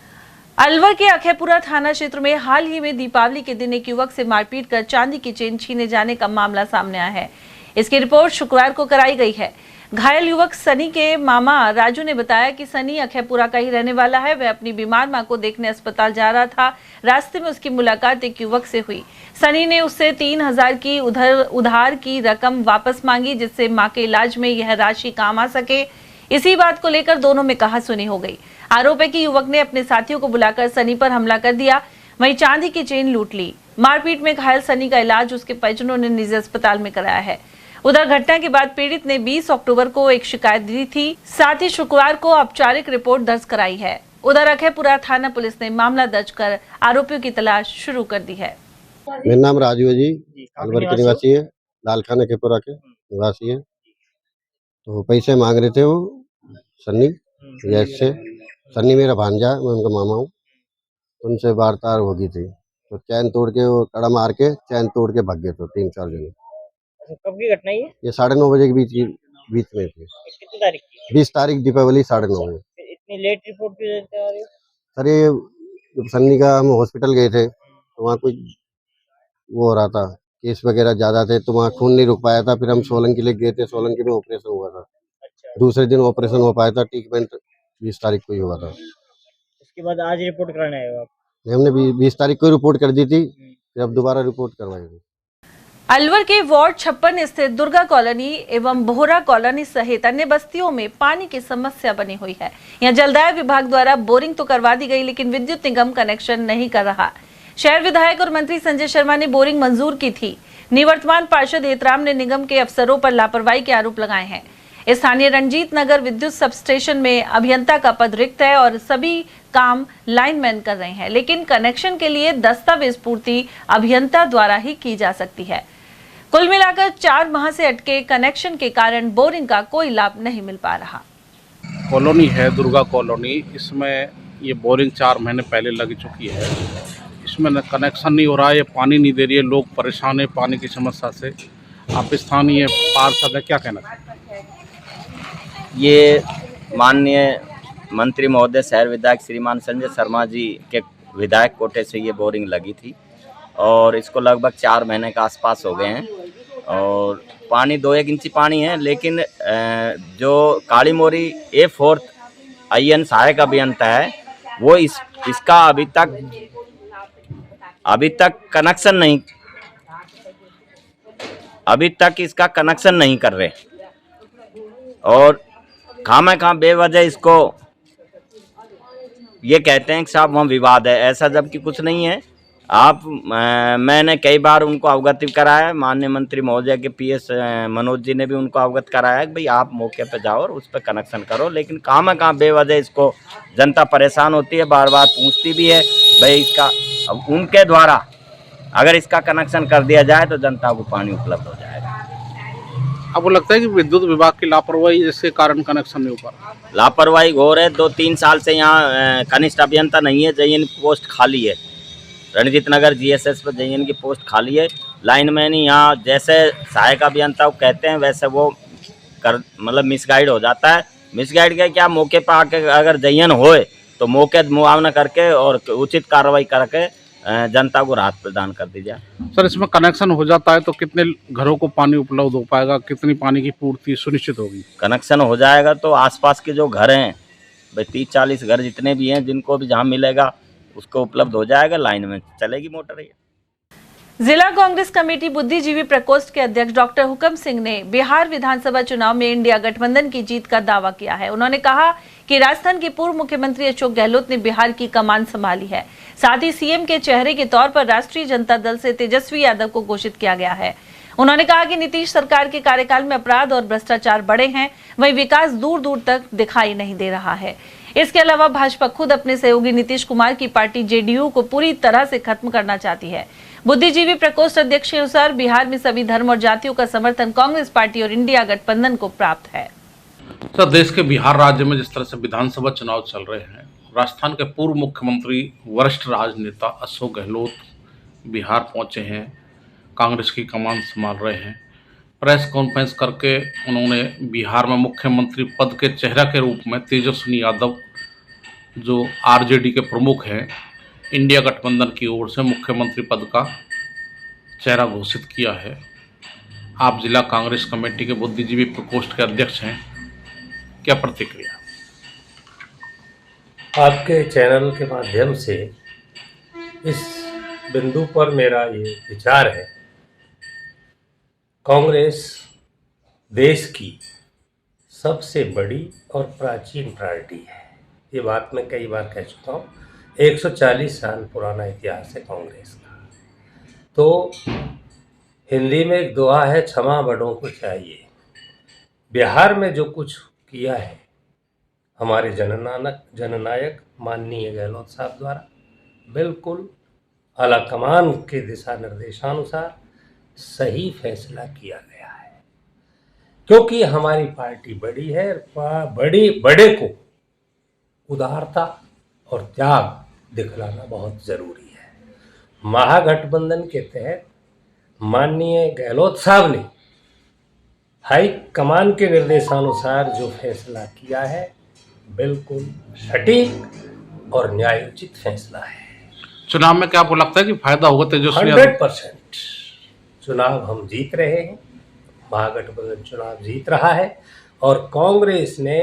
अलवर के अखेपुरा थाना क्षेत्र में हाल ही में दीपावली के दिन एक युवक से मारपीट कर चांदी की चेन छीने जाने का मामला सामने आया है। इसकी रिपोर्ट शुक्रवार को कराई गई है। घायल युवक सनी के मामा राजू ने बताया कि सनी अखेपुरा का ही रहने वाला है। वह अपनी बीमार मां को देखने अस्पताल जा रहा था। रास्ते में उसकी मुलाकात एक युवक से हुई। सनी ने उससे 3,000 की उधार की रकम वापस मांगी, जिससे मां के इलाज में यह राशि काम आ सके। इसी बात को लेकर दोनों में कहासुनी हो गई। आरोप है कि युवक ने अपने साथियों को बुलाकर सनी पर हमला कर दिया, वहीं चांदी की चेन लूट ली। मारपीट में घायल सनी का इलाज उसके परिजनों ने निजी अस्पताल में कराया है। उधर घटना के बाद पीड़ित ने 20 अक्टूबर को एक शिकायत दी थी, साथ ही शुक्रवार को औपचारिक रिपोर्ट दर्ज कराई है। उधर अखेपुरा थाना पुलिस ने मामला दर्ज कर आरोपियों की तलाश शुरू कर दी है। मेरा नाम राजू है जी, अलवर के निवासी है, लालखान अखेपुरा के निवासी है। तो पैसे मांग रहे थे वो सन्नी, जैसे सन्नी मेरा भांजा है, मैं उनका मामा हूँ। उनसे वार्ता होगी थी, तो चैन तोड़ के वो कड़ा मार के चैन तोड़ के भाग गए थे 3-4 जने। कब की घटना ये 9:30 बजे के बीच में थी। कितनी तारीख की? 20 तारीख दीपावली 9:30 बजे। इतनी लेट रिपोर्ट क्यों देते आ रहे हो? सर ये जब सन्नी का हम हॉस्पिटल गए थे तो वहाँ कुछ वो हो रहा था, केस वगैरह ज्यादा थे, तो वहाँ खून नहीं रुक पाया था। फिर हम सोलंकी ले गए थे, सोलंकी में ऑपरेशन हुआ था। दूसरे दिन ऑपरेशन हो पाया था, ट्रीटमेंट 20 तारीख को ही हुआ था। उसके बाद आज रिपोर्ट कराने आए हो आप? हमने 20 तारीख को रिपोर्ट कर दी थी, फिर अब दोबारा रिपोर्ट करवाई थी। अलवर के वार्ड 56 स्थित दुर्गा कॉलोनी एवं बोहरा कॉलोनी सहित अन्य बस्तियों में पानी की समस्या बनी हुई है। यहाँ जलदाय विभाग द्वारा बोरिंग तो करवा दी गई, लेकिन विद्युत निगम कनेक्शन नहीं कर रहा। शहर विधायक और मंत्री संजय शर्मा ने बोरिंग मंजूर की थी। निवर्तमान पार्षद हेतराम ने निगम के अफसरों पर लापरवाही के आरोप लगाए हैं। स्थानीय रंजीत नगर विद्युत सब स्टेशन में अभियंता का पद रिक्त है और सभी काम लाइनमैन कर रहे हैं, लेकिन कनेक्शन के लिए दस्तावेज पूर्ति अभियंता द्वारा ही की जा सकती है। कुल मिलाकर 4 माह से अटके कनेक्शन के कारण बोरिंग का कोई लाभ नहीं मिल पा रहा। कॉलोनी है दुर्गा कॉलोनी, इसमें ये बोरिंग 4 महीने पहले लग चुकी है। इसमें कनेक्शन नहीं हो रहा है, ये पानी नहीं दे रही है, लोग परेशान है पानी की समस्या से। आप स्थानीय पार्षद है, क्या कहना चाहते हैं? ये माननीय मंत्री महोदय शहर विधायक श्रीमान संजय शर्मा जी के विधायक कोटे से ये बोरिंग लगी थी और इसको लगभग 4 महीने के आसपास हो गए हैं और पानी 2-1 इंची पानी है। लेकिन जो काली मोरी A4 IN सहायक अभियंता है वो इसका अभी तक कनेक्शन नहीं, अभी तक इसका कनेक्शन नहीं कर रहे और खामखा बेवजह इसको ये कहते हैं कि साहब वहाँ विवाद है, ऐसा जबकि कुछ नहीं है। मैंने कई बार उनको अवगत कराया है, माननीय मंत्री महोदय के PS मनोज जी ने भी उनको अवगत कराया है कि भाई आप मौके पे जाओ और उस पर कनेक्शन करो, लेकिन खामखा बेवजह इसको जनता परेशान होती है, बार बार पूछती भी है भाई इसका। अब उनके द्वारा अगर इसका कनेक्शन कर दिया जाए तो जनता को पानी उपलब्ध हो जाएगा। आपको लगता है कि विद्युत विभाग की लापरवाही जिसके कारण कनेक्शन नहीं हो पा रहा? लापरवाही घोर है। 2-3 साल से यहाँ कनिष्ठ अभियंता नहीं है, JN की पोस्ट खाली है। रणजीत नगर GSS पर JN की पोस्ट खाली है। लाइनमैन ही यहाँ जैसे सहायक अभियंता को कहते हैं वैसे वो मतलब मिसगाइड हो जाता है। मिसगाइड के क्या, मौके पर आके अगर JN होए तो मौके मुआवना करके और उचित कार्रवाई करके जनता को राहत प्रदान कर दी जाए। सर इसमें कनेक्शन हो जाता है तो कितने घरों को पानी उपलब्ध हो पाएगा, कितनी पानी की पूर्ति सुनिश्चित होगी? कनेक्शन हो जाएगा तो आसपास के जो घर हैं भाई 30-40 घर जितने भी हैं, जिनको भी जहां मिलेगा उसको उपलब्ध हो जाएगा, लाइन में चलेगी मोटर। जिला कांग्रेस कमेटी बुद्धिजीवी प्रकोष्ठ के अध्यक्ष डॉक्टर हुकम सिंह ने बिहार विधानसभा चुनाव में इंडिया गठबंधन की जीत का दावा किया है। उन्होंने कहा कि राजस्थान के पूर्व मुख्यमंत्री अशोक गहलोत ने बिहार की कमान संभाली है। साथ ही सीएम के चेहरे के तौर पर राष्ट्रीय जनता दल से तेजस्वी यादव को घोषित किया गया है। उन्होंने कहा कि नीतीश सरकार के कार्यकाल में अपराध और भ्रष्टाचार बढ़े हैं, वहीं विकास दूर दूर तक दिखाई नहीं दे रहा है। इसके अलावा भाजपा खुद अपने सहयोगी नीतीश कुमार की पार्टी JDU को पूरी तरह से खत्म करना चाहती है। बुद्धिजीवी प्रकोष्ठ अध्यक्ष के अनुसार बिहार में सभी धर्म और जातियों का समर्थन कांग्रेस पार्टी और इंडिया गठबंधन को प्राप्त है। सर देश के बिहार राज्य में जिस तरह से विधानसभा चुनाव चल रहे हैं, राजस्थान के पूर्व मुख्यमंत्री वरिष्ठ राजनेता अशोक गहलोत बिहार पहुंचे हैं, कांग्रेस की कमान संभाल रहे हैं। प्रेस कॉन्फ्रेंस करके उन्होंने बिहार में मुख्यमंत्री पद के चेहरा के रूप में तेजस्वी यादव जो RJD के प्रमुख हैं, इंडिया गठबंधन की ओर से मुख्यमंत्री पद का चेहरा घोषित किया है। आप जिला कांग्रेस कमेटी के बुद्धिजीवी प्रकोष्ठ के अध्यक्ष हैं, क्या प्रतिक्रिया? आपके चैनल के माध्यम से इस बिंदु पर मेरा ये विचार है, कांग्रेस देश की सबसे बड़ी और प्राचीन पार्टी है। ये बात मैं कई बार कह चुका हूँ। 140 साल पुराना इतिहास है कांग्रेस का। तो हिंदी में एक दुआ है, क्षमा बड़ों को चाहिए। बिहार में जो कुछ किया है हमारे जननायक माननीय गहलोत साहब द्वारा, बिल्कुल आलाकमान के दिशा निर्देशानुसार सही फैसला किया गया है। क्योंकि हमारी पार्टी बड़ी है, बड़े को उदारता और त्याग दिखलाना बहुत ज़रूरी है। महागठबंधन के तहत माननीय गहलोत साहब ने हाई कमान के निर्देशानुसार जो फैसला किया है, बिल्कुल सटीक और न्यायोचित फैसला है। चुनाव में क्या आपको लगता है कि फायदा होगा तेजस्वी? 100% चुनाव हम जीत रहे हैं, महागठबंधन चुनाव जीत रहा है और कांग्रेस ने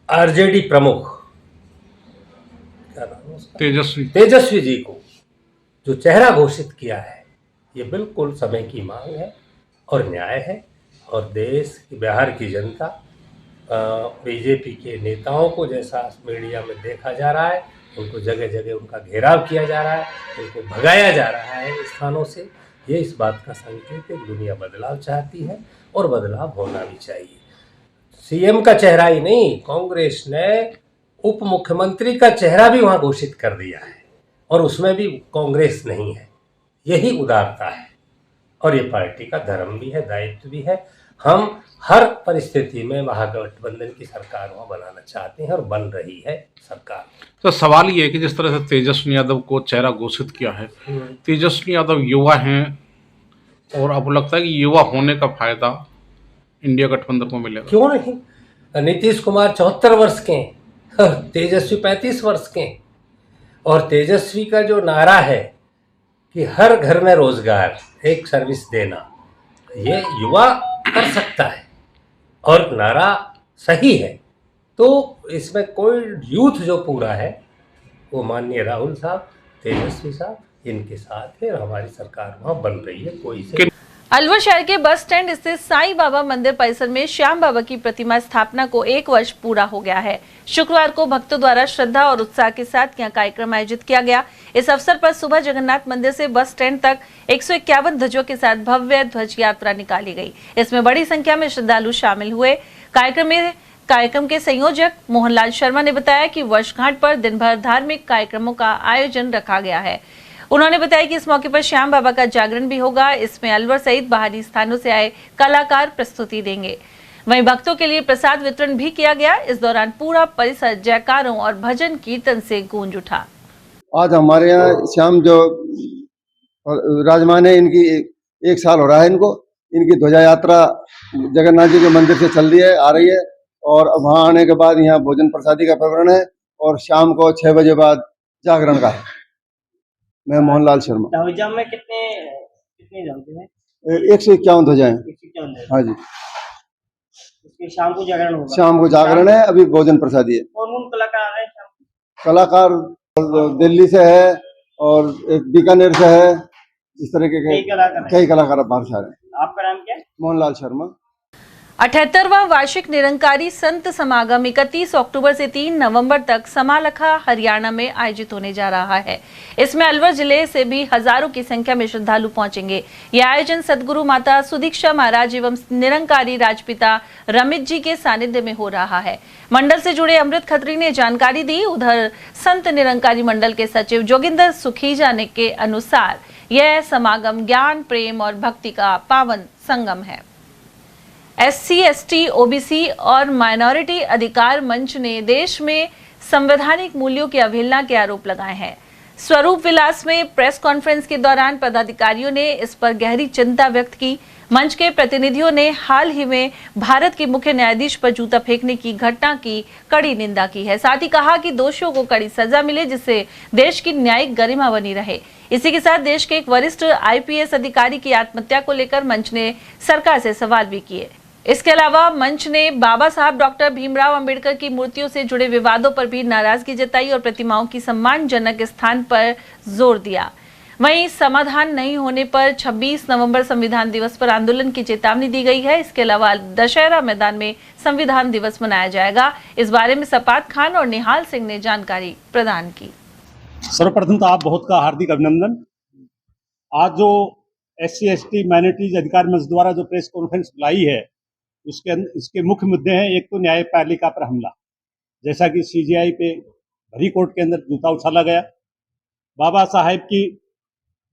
आरजेडी प्रमुख क्या नाम है उसका, तेजस्वी जी को जो चेहरा घोषित किया है, ये बिल्कुल समय की मांग है और न्याय है। और देश की, बिहार की जनता बीजेपी के नेताओं को जैसा मीडिया में देखा जा रहा है, उनको जगह जगह उनका घेराव किया जा रहा है, उनको भगाया जा रहा है स्थानों से, ये इस बात का संकेत है कि दुनिया बदलाव चाहती है और बदलाव होना भी चाहिए। सीएम का चेहरा ही नहीं, कांग्रेस ने उप मुख्यमंत्री का चेहरा भी वहां घोषित कर दिया है और उसमें भी कांग्रेस नहीं है। यही उदारता है और ये पार्टी का धर्म भी है, दायित्व भी है। हम हर परिस्थिति में महागठबंधन की सरकार वहाँ बनाना चाहते हैं और बन रही है सरकार। तो सवाल ये है कि जिस तरह से तेजस्वी यादव को चेहरा घोषित किया है, तेजस्वी यादव युवा हैं और आपको लगता है कि युवा होने का फायदा इंडिया गठबंधन को मिलेगा? क्यों नहीं। नीतीश कुमार 74 वर्ष के हैं, तेजस्वी 35 वर्ष के हैं और तेजस्वी का जो नारा है कि हर घर में रोजगार, एक सर्विस देना, ये युवा कर सकता है और नारा सही है। तो इसमें कोई यूथ जो पूरा है वो माननीय राहुल साहब, तेजस्वी साहब, इनके साथ है और हमारी सरकार वहाँ बन रही है। कोई से अलवर शहर के बस स्टैंड स्थित साईं बाबा मंदिर परिसर में श्याम बाबा की प्रतिमा स्थापना को 1 वर्ष पूरा हो गया है। शुक्रवार को भक्तों द्वारा श्रद्धा और उत्साह के साथ यह कार्यक्रम आयोजित किया गया। इस अवसर पर सुबह जगन्नाथ मंदिर से बस स्टैंड तक 151 ध्वजों के साथ भव्य ध्वज यात्रा निकाली गई। इसमें बड़ी संख्या में श्रद्धालु शामिल हुए। कार्यक्रम के संयोजक मोहनलाल शर्मा ने बताया कि वर्षगांठ पर दिन भर धार्मिक कार्यक्रमों का आयोजन रखा गया है। उन्होंने बताया कि इस मौके पर श्याम बाबा का जागरण भी होगा। इसमें अलवर सहित बाहरी स्थानों से आए कलाकार प्रस्तुति देंगे। वहीं भक्तों के लिए प्रसाद वितरण भी किया गया। इस दौरान पूरा परिसर जयकारों और भजन कीर्तन से गूंज उठा। आज हमारे यहाँ श्याम जो राजमान है, इनकी 1 साल हो रहा है। इनकी ध्वजा यात्रा जगन्नाथ जी के मंदिर से चल रही है, आ रही है और वहाँ आने के बाद यहाँ भोजन प्रसादी का प्रकरण है और शाम को 6 बजे बाद जागरण का है। मैं मोहनलाल शर्मा। ध्वजा में कितने ध्वजा हैं? 151 ध्वजाएं। हाँ जी। उसके शाम को जागरण होगा? शाम को जागरण है, अभी भोजन प्रसादी है। कौन कलाकार है? कलाकार दिल्ली से है और एक बीकानेर से है, इस तरह के कई कलाकार बाहर से आ रहे हैं। आपका नाम क्या है? मोहनलाल शर्मा। 78वां वार्षिक निरंकारी संत समागम 31 अक्टूबर से 3 नवंबर तक समालखा हरियाणा में आयोजित होने जा रहा है। इसमें अलवर जिले से भी हजारों की संख्या में श्रद्धालु पहुंचेंगे। यह आयोजन सदगुरु माता सुदीक्षा महाराज एवं निरंकारी राजपिता रमित जी के सानिध्य में हो रहा है। मंडल से जुड़े अमृत खत्री ने जानकारी दी। उधर संत निरंकारी मंडल के सचिव जोगिंदर सुखीजा ने के अनुसार यह समागम ज्ञान, प्रेम और भक्ति का पावन संगम है। SC, ST, OBC और माइनॉरिटी अधिकार मंच ने देश में संवैधानिक मूल्यों की अवहेलना के आरोप लगाए हैं। स्वरूप विलास में प्रेस कॉन्फ्रेंस के दौरान पदाधिकारियों ने इस पर गहरी चिंता व्यक्त की। मंच के प्रतिनिधियों ने हाल ही में भारत के मुख्य न्यायाधीश पर जूता फेंकने की घटना की कड़ी निंदा की है। साथ ही कहा कि दोषियों को कड़ी सजा मिले, जिससे देश की न्यायिक गरिमा बनी रहे। इसी के साथ देश के एक वरिष्ठ आईपीएस अधिकारी की आत्महत्या को लेकर मंच ने सरकार से सवाल भी किए। इसके अलावा मंच ने बाबा साहब डॉक्टर भीमराव अंबेडकर की मूर्तियों से जुड़े विवादों पर भी नाराजगी जताई और प्रतिमाओं की सम्मानजनक स्थान पर जोर दिया। वहीं समाधान नहीं होने पर 26 नवंबर संविधान दिवस पर आंदोलन की चेतावनी दी गई है। इसके अलावा दशहरा मैदान में संविधान दिवस मनाया जाएगा। इस बारे में सपात खान और निहाल सिंह ने जानकारी प्रदान की। सर्वप्रथम तो आप बहुत का हार्दिक अभिनंदन। आज जो SC/ST माइनॉरिटीज अधिकार मंच द्वारा जो प्रेस कॉन्फ्रेंस बुलाई है, इसके मुख्य मुद्दे हैं। एक तो न्यायपालिका पर हमला, जैसा कि CJI पे भरी कोर्ट के अंदर जूता उछाला गया। बाबा साहेब की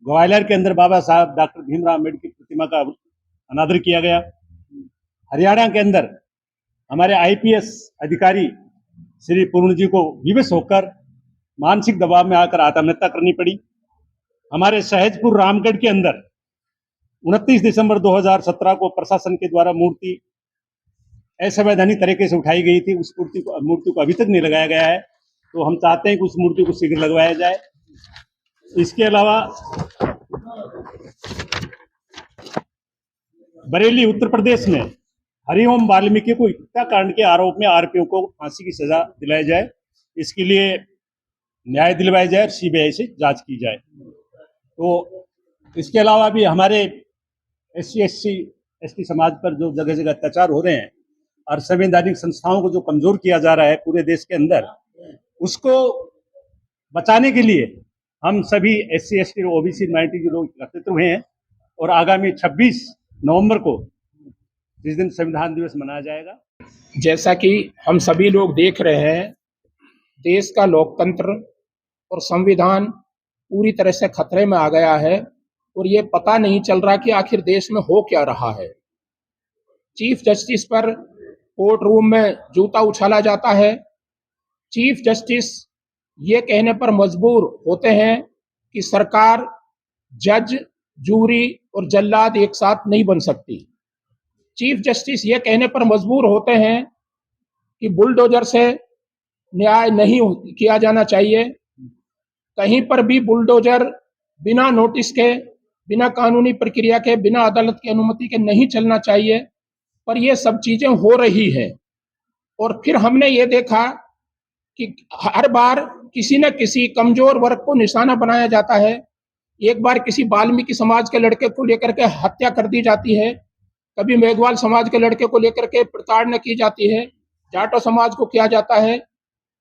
ग्वालियर के अंदर बाबा साहब डॉक्टर भीमराव अम्बेडकर की प्रतिमा का अनादर किया गया। हरियाणा के अंदर हमारे IPS अधिकारी श्री पूर्ण जी को विवश होकर मानसिक दबाव में आकर आत्महत्या करनी पड़ी। हमारे सहजपुर रामगढ़ के अंदर 29 दिसंबर 2017 को प्रशासन के द्वारा मूर्ति असंवैधानिक तरीके से उठाई गई थी। उस मूर्ति को अभी तक नहीं लगाया गया है, तो हम चाहते हैं कि उस मूर्ति को शीघ्र लगवाया जाए। इसके अलावा बरेली उत्तर प्रदेश में हरिओम वाल्मीकि को हत्याकांड के आरोप में आरोपियों को फांसी की सजा दिलाई जाए। इसके लिए न्याय दिलवाया जाए और CBI से जांच की जाए। तो इसके अलावा भी हमारे SC/ST समाज पर जो जगह जगह अत्याचार हो रहे हैं और संवैधानिक संस्थाओं को जो कमजोर किया जा रहा है पूरे देश के अंदर, उसको बचाने के लिए हम सभी SC/ST और OBC माइनॉरिटी के लोग एकत्रित हुए हैं और आगामी 26 नवंबर को जिस दिन संविधान दिवस मनाया जाएगा। जैसा कि हम सभी लोग देख रहे हैं, देश का लोकतंत्र और संविधान पूरी तरह से खतरे में आ गया है और ये पता नहीं चल रहा कि आखिर देश में हो क्या रहा है। चीफ जस्टिस पर कोर्ट रूम में जूता उछाला जाता है। चीफ जस्टिस ये कहने पर मजबूर होते हैं कि सरकार, जज, जूरी और जल्लाद एक साथ नहीं बन सकती। चीफ जस्टिस ये कहने पर मजबूर होते हैं कि बुलडोजर से न्याय नहीं किया जाना चाहिए। कहीं पर भी बुलडोजर बिना नोटिस के, बिना कानूनी प्रक्रिया के, बिना अदालत की अनुमति के नहीं चलना चाहिए, पर ये सब चीजें हो रही है। और फिर हमने ये देखा कि हर बार किसी न किसी कमजोर वर्ग को निशाना बनाया जाता है। एक बार किसी वाल्मीकि समाज के लड़के को लेकर के हत्या कर दी जाती है, कभी मेघवाल समाज के लड़के को लेकर के प्रताड़ना की जाती है, जाटो समाज को किया जाता है,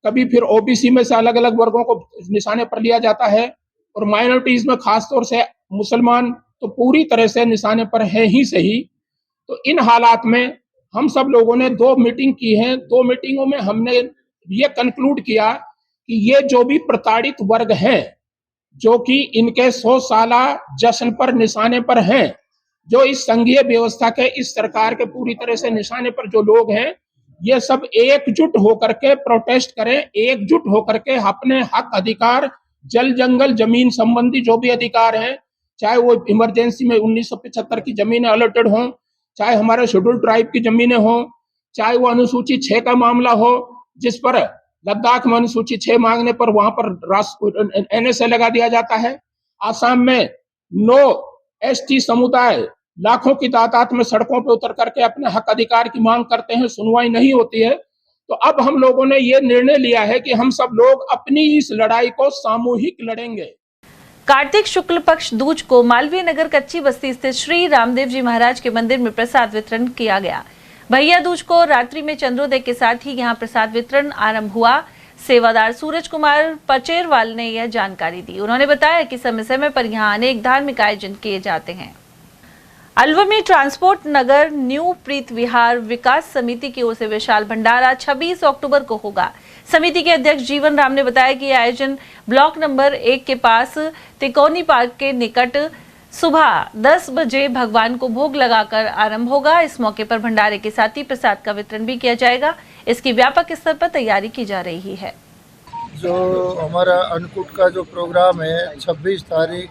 कभी फिर OBC में से अलग अलग वर्गों को निशाने पर लिया जाता है, और माइनॉरिटीज में खासतौर से मुसलमान तो पूरी तरह से निशाने पर है ही सही। तो इन हालात में हम सब लोगों ने 2 मीटिंग की हैं। 2 मीटिंगों में हमने ये कंक्लूड किया कि ये जो भी प्रताड़ित वर्ग हैं, जो कि इनके 100 साला जश्न पर निशाने पर हैं, जो इस संघीय व्यवस्था के, इस सरकार के पूरी तरह से निशाने पर जो लोग हैं, ये सब एकजुट होकर के प्रोटेस्ट करें, एकजुट होकर के अपने हक अधिकार, जल जंगल जमीन संबंधी जो भी अधिकार हैं, चाहे वो इमरजेंसी में 1975 की जमीनें अलर्टेड हों, चाहे हमारे शेड्यूल ट्राइब की जमीनें हों, चाहे वो अनुसूची 6 का मामला हो, जिस पर लद्दाख में अनुसूची 6 मांगने पर वहां पर NSA लगा दिया जाता है। आसाम में नो ST समुदाय लाखों की तादाद में सड़कों पर उतर करके अपने हक अधिकार की मांग करते हैं, सुनवाई नहीं होती है। तो अब हम लोगों ने ये निर्णय लिया है कि हम सब लोग अपनी इस लड़ाई को सामूहिक लड़ेंगे। कार्तिक शुक्ल पक्ष दूज को मालवीय नगर कच्ची बस्ती स्थित श्री रामदेव जी महाराज के मंदिर में प्रसाद वितरण किया गया। भैया दूज को रात्रि में चंद्रोदय के साथ ही यहां प्रसाद वितरण आरंभ हुआ। सेवादार सूरज कुमार पचेरवाल ने यह जानकारी दी। उन्होंने बताया कि समय समय पर यहां अनेक धार्मिक आयोजन किए जाते हैं। अलवर में ट्रांसपोर्ट नगर न्यू प्रीत विहार विकास समिति की ओर से विशाल भंडारा 26 अक्टूबर को होगा। समिति के अध्यक्ष जीवन राम ने बताया कि यह आयोजन ब्लॉक नंबर 1 के पास तिकोनी पार्क के निकट सुबह 10 बजे भगवान को भोग लगाकर आरंभ होगा। इस मौके पर भंडारे के साथ ही प्रसाद का वितरण भी किया जाएगा। इसकी व्यापक स्तर पर तैयारी की जा रही है। जो हमारा अन्नकूट का जो प्रोग्राम है 26 तारीख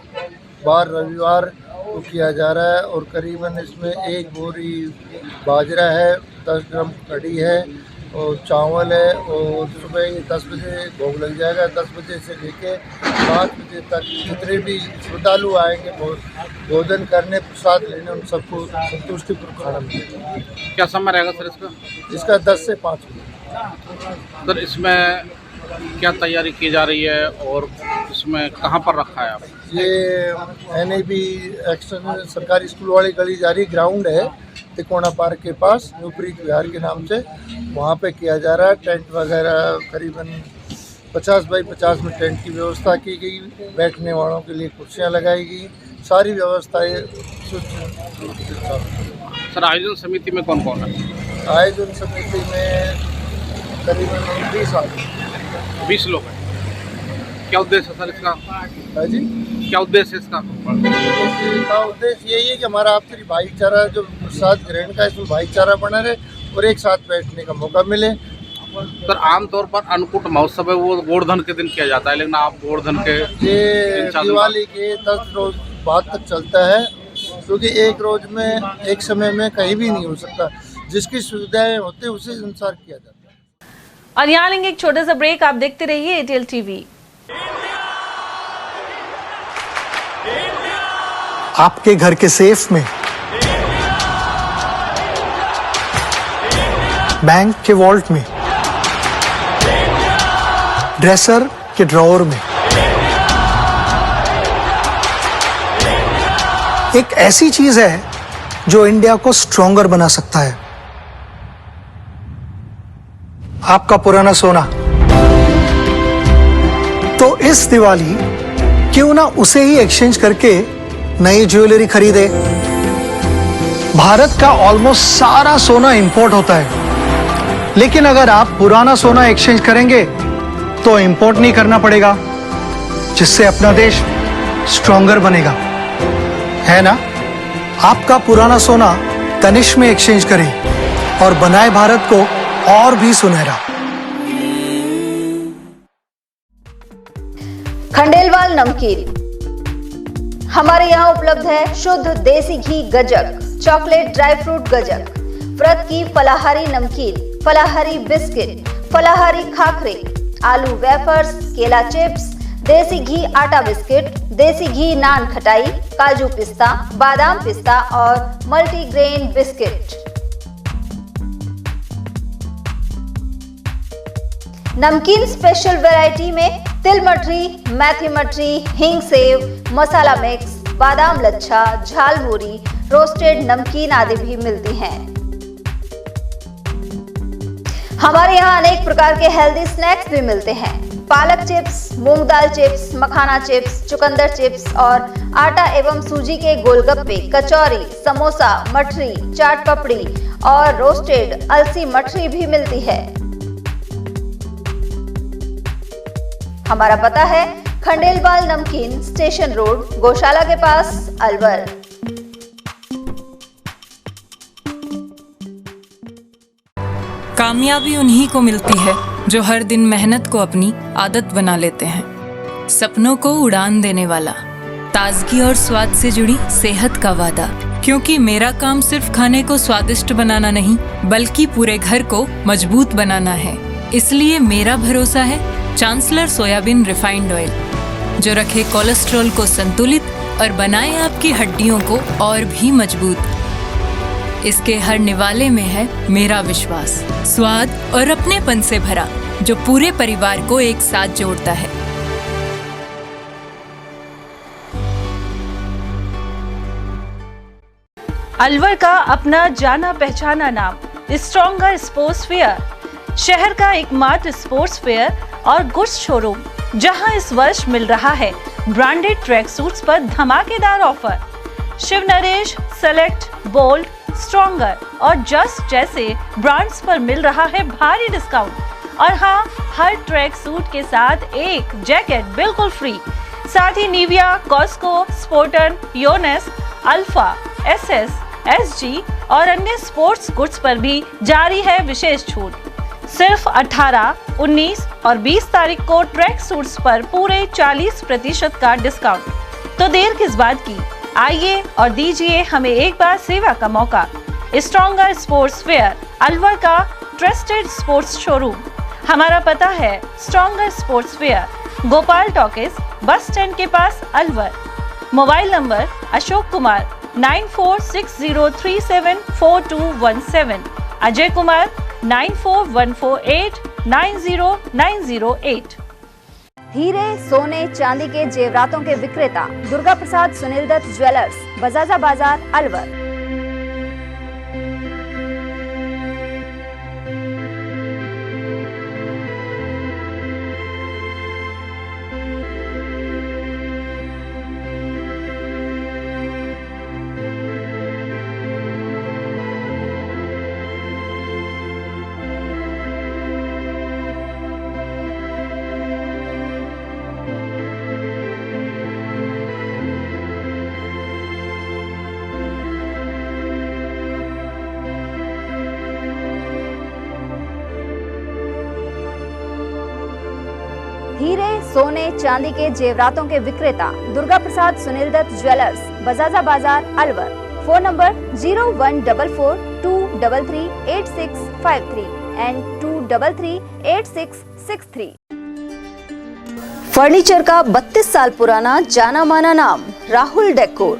बार रविवार को किया जा रहा है और करीबन इसमें 1 बोरी बाजरा है, 10 ड्रम कड़ी है और चावल है और सुबह 10 बजे भोग लग जाएगा। 10 बजे से लेके 5 बजे तक जितने भी श्रद्धालु आएंगे भोजन करने, प्रसाद लेने, उन सबको संतुष्टिपूर्वक खाना मिलेगा। क्या समय रहेगा सर इसका? इसका 10 से 5 बजे। सर इसमें क्या तैयारी की जा रही है और इसमें कहाँ पर रखा है आप? ये NAB एक्सटर्नल सरकारी स्कूल वाली गली जारी ग्राउंड है तिकोना पार्क के पास, न्यूप्रीत विहार के नाम से, वहाँ पे किया जा रहा है। टेंट वगैरह करीबन 50 बाई 50 में टेंट की व्यवस्था की गई, बैठने वालों के लिए कुर्सियाँ लगाई गई, सारी व्यवस्थाएं। सर आयोजन समिति में कौन कौन है? आयोजन समिति में करीबन 20 लोग हैं। क्या उद्देश्य है सर इसका? जी क्या उद्देश्य है इसका? इसका उद्देश्य यही है कि हमारा आपसी भाईचारा जो प्रसाद ग्रहण का, इसमें भाईचारा बना रहे और एक साथ बैठने का मौका मिले। सर आमतौर पर अन्नकूट महोत्सव है वो गोवर्धन के दिन किया जाता है, लेकिन आप गोवर्धन के ये दिवाली के 10 रोज बाद तक चलता है, क्योंकि एक रोज में एक समय में कहीं भी नहीं हो सकता, जिसकी सुविधाएं होती है उसी अनुसार किया जाता है। और यहाँ लेंगे एक छोटा सा ब्रेक, आप देखते रहिए ATL TV। आपके घर के सेफ में, बैंक के वॉल्ट में, ड्रेसर के ड्रॉअर में एक ऐसी चीज है जो इंडिया को स्ट्रॉन्गर बना सकता है, आपका पुराना सोना। तो इस दिवाली क्यों ना उसे ही एक्सचेंज करके नई ज्वेलरी खरीदे। भारत का ऑलमोस्ट सारा सोना इंपोर्ट होता है, लेकिन अगर आप पुराना सोना एक्सचेंज करेंगे तो इंपोर्ट नहीं करना पड़ेगा, जिससे अपना देश स्ट्रॉन्गर बनेगा, है ना? आपका पुराना सोना तनिष्क में एक्सचेंज करें और बनाए भारत को और भी सुनहरा। खंडेलवाल नमकीन हमारे यहाँ उपलब्ध है। शुद्ध देसी घी गजक, चॉकलेट ड्राई फ्रूट गजक, व्रत की फलाहारी नमकीन, फलाहारी बिस्किट, फलाहारी खाखरे, आलू वेफर्स, केला चिप्स, देसी घी आटा बिस्किट, देसी घी नान खटाई, काजू पिस्ता, बादाम पिस्ता और मल्टीग्रेन बिस्किट। नमकीन स्पेशल वैरायटी में तिल मठरी, मेथी मठरी, हींग सेव, मसाला मिक्स, बादाम लच्छा, झालमुरी, रोस्टेड नमकीन आदि भी मिलती हैं। हमारे यहाँ अनेक प्रकार के हेल्दी स्नैक्स भी मिलते हैं। पालक चिप्स, मूंग दाल चिप्स, मखाना चिप्स, चुकंदर चिप्स और आटा एवं सूजी के गोलगप्पे, कचौरी, समोसा, मठरी, चाट पपड़ी और रोस्टेड अलसी मठरी भी मिलती है। हमारा पता है खंडेलवाल नमकीन, स्टेशन रोड, गौशाला के पास, अलवर। कामयाबी उन्हीं को मिलती है जो हर दिन मेहनत को अपनी आदत बना लेते हैं। सपनों को उड़ान देने वाला, ताजगी और स्वाद से जुड़ी सेहत का वादा। क्योंकि मेरा काम सिर्फ खाने को स्वादिष्ट बनाना नहीं, बल्कि पूरे घर को मजबूत बनाना है। इसलिए मेरा भरोसा है चांसलर सोयाबीन रिफाइंड ऑयल, जो रखे कोलेस्ट्रॉल को संतुलित और बनाए आपकी हड्डियों को और भी मजबूत। इसके हर निवाले में है मेरा विश्वास, स्वाद और अपनेपन से भरा, जो पूरे परिवार को एक साथ जोड़ता है। अलवर का अपना जाना पहचाना नाम, स्ट्रॉन्गर स्पोर्ट्स फेयर, शहर का एकमात्र स्पोर्ट्स फेयर और गुड्स शोरूम, जहां इस वर्ष मिल रहा है ब्रांडेड ट्रैक सूट्स पर धमाकेदार offer. Shiv Naresh, select, bold, stronger और जस्ट जैसे ब्रांड्स पर मिल रहा है भारी डिस्काउंट। और हाँ, हर ट्रैक सूट के साथ एक जैकेट बिल्कुल फ्री। साथ ही Nivia, Cosco, Spartan, Yonex, Alpha, SS, SG और अन्य स्पोर्ट्स गुड्स पर भी जारी है विशेष छूट। सिर्फ 18, 19 और 20 तारीख को ट्रैक सूट्स पर पूरे 40% का डिस्काउंट। तो देर किस बात की, आइए और दीजिए हमें एक बार सेवा का मौका। स्ट्रॉन्गर स्पोर्ट्स वेयर, अलवर का ट्रस्टेड स्पोर्ट्स शोरूम। हमारा पता है stronger sports wear, Gopal talkies, bus stand के पास, अलवर। Mobile number Ashok Kumar 9460374217, Ajay Kumar 9414890908। हीरे, सोने, चांदी के जेवरातों के विक्रेता दुर्गा प्रसाद सुनील दत्त ज्वेलर्स, बजाजा बाजार, अलवर। हीरे, सोने, चांदी के जेवरातों के विक्रेता Durga Prasad Sunil Dutt jewellers, Bajaja Bazaar, Alwar. Phone number 0144233863 and 2338663। Furniture का 32 साल पुराना जाना माना नाम राहुल डेकोर।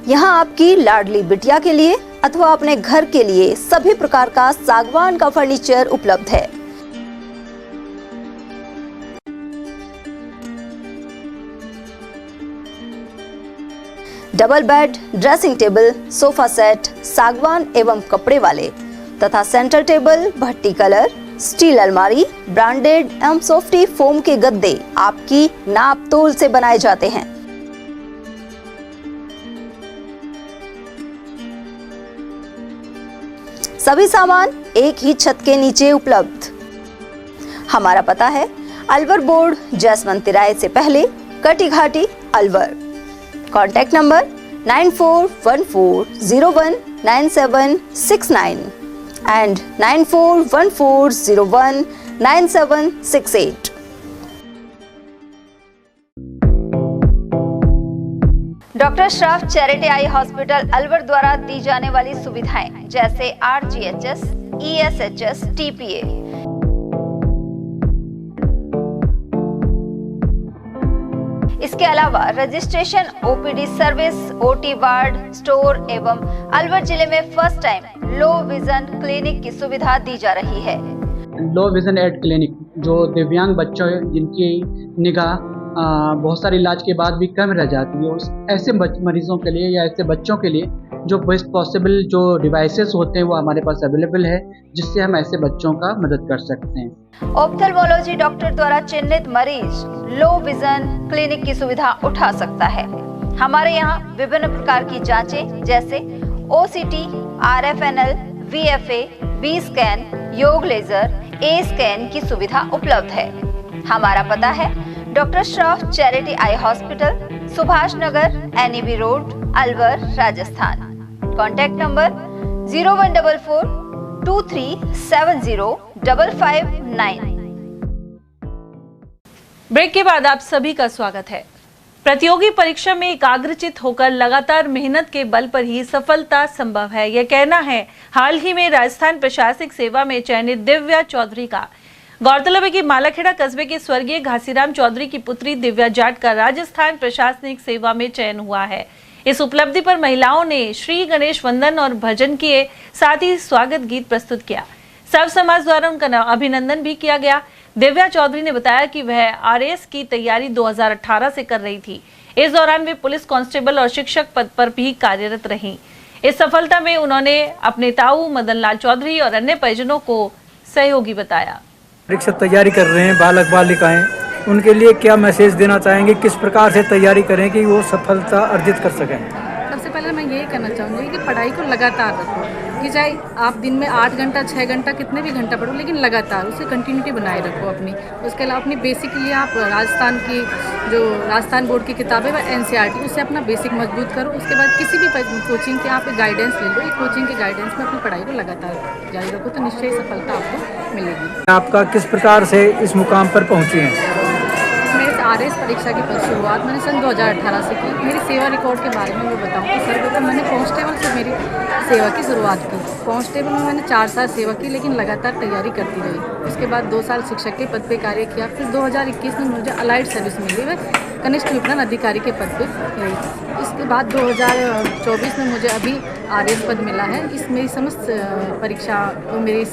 यहाँ आपकी लाडली बिटिया के लिए अथवा अपने घर के लिए सभी प्रकार का सागवान का फर्नीचर उपलब्ध है। Double bed, dressing table, sofa set सागवान एवं कपड़े वाले तथा सेंटर टेबल, भट्टी कलर, स्टील अलमारी, ब्रांडेड एवं सॉफ्टी फोम के गद्दे आपकी नाप तोल से बनाए जाते हैं। सभी सामान एक ही छत के नीचे उपलब्ध। हमारा पता है अलवर बोर्ड, जैसमंत तिराहे से पहले, Kati Ghati, Alwar. Contact number 9414019769 and 9414019768। Doctor Shroff charity eye hospital Alwar द्वारा दी जाने वाली सुविधाएं जैसे RGHS, ESHS, TPA। इसके अलावा registration, OPD service, OT ward, store एवं अलवर जिले में first time low vision clinic की सुविधा दी जा रही है। लो विजन एड क्लिनिक जो दिव्यांग बच्चों जिनकी निगाह बहुत सारे इलाज के बाद भी कम रह जाती है, उस ऐसे मरीजों के लिए या ऐसे बच्चों के लिए जो बेस्ट पॉसिबल जो डिवाइसेस होते हैं वो हमारे पास अवेलेबल है, जिससे हम ऐसे बच्चों का मदद कर सकते हैं। ऑप्थेल्मोलॉजी डॉक्टर द्वारा चिन्हित मरीज लो विजन क्लिनिक की सुविधा उठा सकता है। हमारे यहाँ विभिन्न प्रकार की जांचें जैसे OCT, RFNL, VFA, B scan, YAG laser, A scan की सुविधा उपलब्ध है। हमारा पता है doctor Shroff charity eye hospital, Subhash Nagar, NEB road, Alwar, Rajasthan. Contact number 014423705559। Break के बाद आप सभी का स्वागत है। प्रतियोगी परीक्षा में एकाग्रचित होकर लगातार मेहनत के बल पर ही सफलता संभव है, यह कहना है हाल ही में राजस्थान प्रशासनिक सेवा में चयनित दिव्या चौधरी का। गौरतलब है कि मालाखेड़ा कस्बे के स्वर्गीय घासीराम चौधरी की पुत्री दिव्या जाट का राजस्थान प्रशासनिक सेवा में चयन हुआ है। इस उपलब्धि पर महिलाओं ने श्री गणेश वंदन और भजन किए, साथ ही स्वागत गीत प्रस्तुत किया। सर्व समाज द्वारा उनका अभिनंदन भी किया गया। दिव्या चौधरी ने बताया कि वह RAS की तैयारी 2018 से कर रही थी। इस दौरान वे पुलिस कांस्टेबल और शिक्षक पद पर भी कार्यरत रहीं। इस सफलता में उन्होंने अपने ताऊ मदन लाल चौधरी और अन्य परिजनों को सहयोगी बताया। परीक्षा तैयारी कर रहे हैं बालक बालिकाएं, उनके लिए क्या मैसेज देना चाहेंगे, किस प्रकार से तैयारी करें कि वो सफलता अर्जित कर सकें? सबसे पहले मैं यही कहना चाहूँगी कि पढ़ाई को लगातार रखो, कि चाहे आप दिन में 8 घंटा 6 घंटा कितने भी घंटा पढ़ो, लेकिन लगातार उसे कंटिन्यूटी बनाए रखो अपनी। उसके अलावा अपनी बेसिक के लिए आप राजस्थान बोर्ड की किताबें व NCERT उससे अपना बेसिक मजबूत करो। उसके बाद किसी भी कोचिंग के आप गाइडेंस ले लो, एक कोचिंग के गाइडेंस में अपनी पढ़ाई को लगातार जारी रखो, तो निश्चय ही सफलता आपको मिलेगी। आपका किस प्रकार से इस मुकाम पर पहुँचे हैं? मैं इस RS परीक्षा की शुरुआत मैंने सन 2018 से की। मेरी सेवा रिकॉर्ड के बारे में मैं बताऊँ तो सर्वप्रथम मैंने कांस्टेबल से मेरी सेवा की शुरुआत की। कांस्टेबल में मैंने 4 साल सेवा की, लेकिन लगातार तैयारी करती रही। उसके बाद 2 साल शिक्षक के पद पे कार्य किया। फिर 2021 में मुझे अलाइड सर्विस मिली, मैं कनिष्ठ विपणन अधिकारी के पद पे रही। इसके बाद 2024 में मुझे अभी RS पद मिला है। इस मेरी समस्त परीक्षा और मेरे इस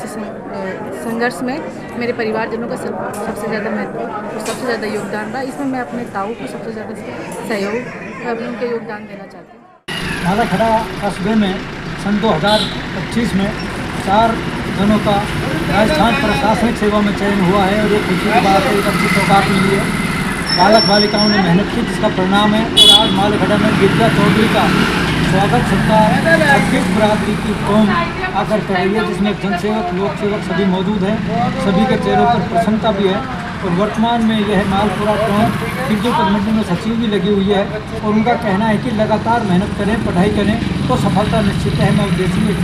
संघर्ष में मेरे परिवारजनों का सबसे ज़्यादा महत्व और सबसे ज़्यादा योगदान रहा। इसमें मैं अपने ताऊ को सबसे ज़्यादा सहयोग अभी उनके योगदान देना चाहती हूँ। नालाखड़ा कस्बे में सन 2025 में 4 जनों का राजस्थान प्रशासनिक सेवा में चयन हुआ है और ये खुशी की बात है, एक अच्छी सौगात मिली है। बालक बालिकाओं ने मेहनत की, जिसका परिणाम है। और आज नालाखड़ा में गिरजा चौधरी का स्वागत सत्कार 26 बरादरी की कौम आकर कर रही है, जिसमें जनसेवक लोक सेवक सभी मौजूद हैं। सभी के चेहरों पर प्रसन्नता भी है। और वर्तमान में यह मालपुरा कौम खिड़की कमेटी में सचिव भी लगी हुई है और उनका कहना है कि लगातार मेहनत करें, पढ़ाई करें तो सफलता निश्चित है। मैं उद्देश्य में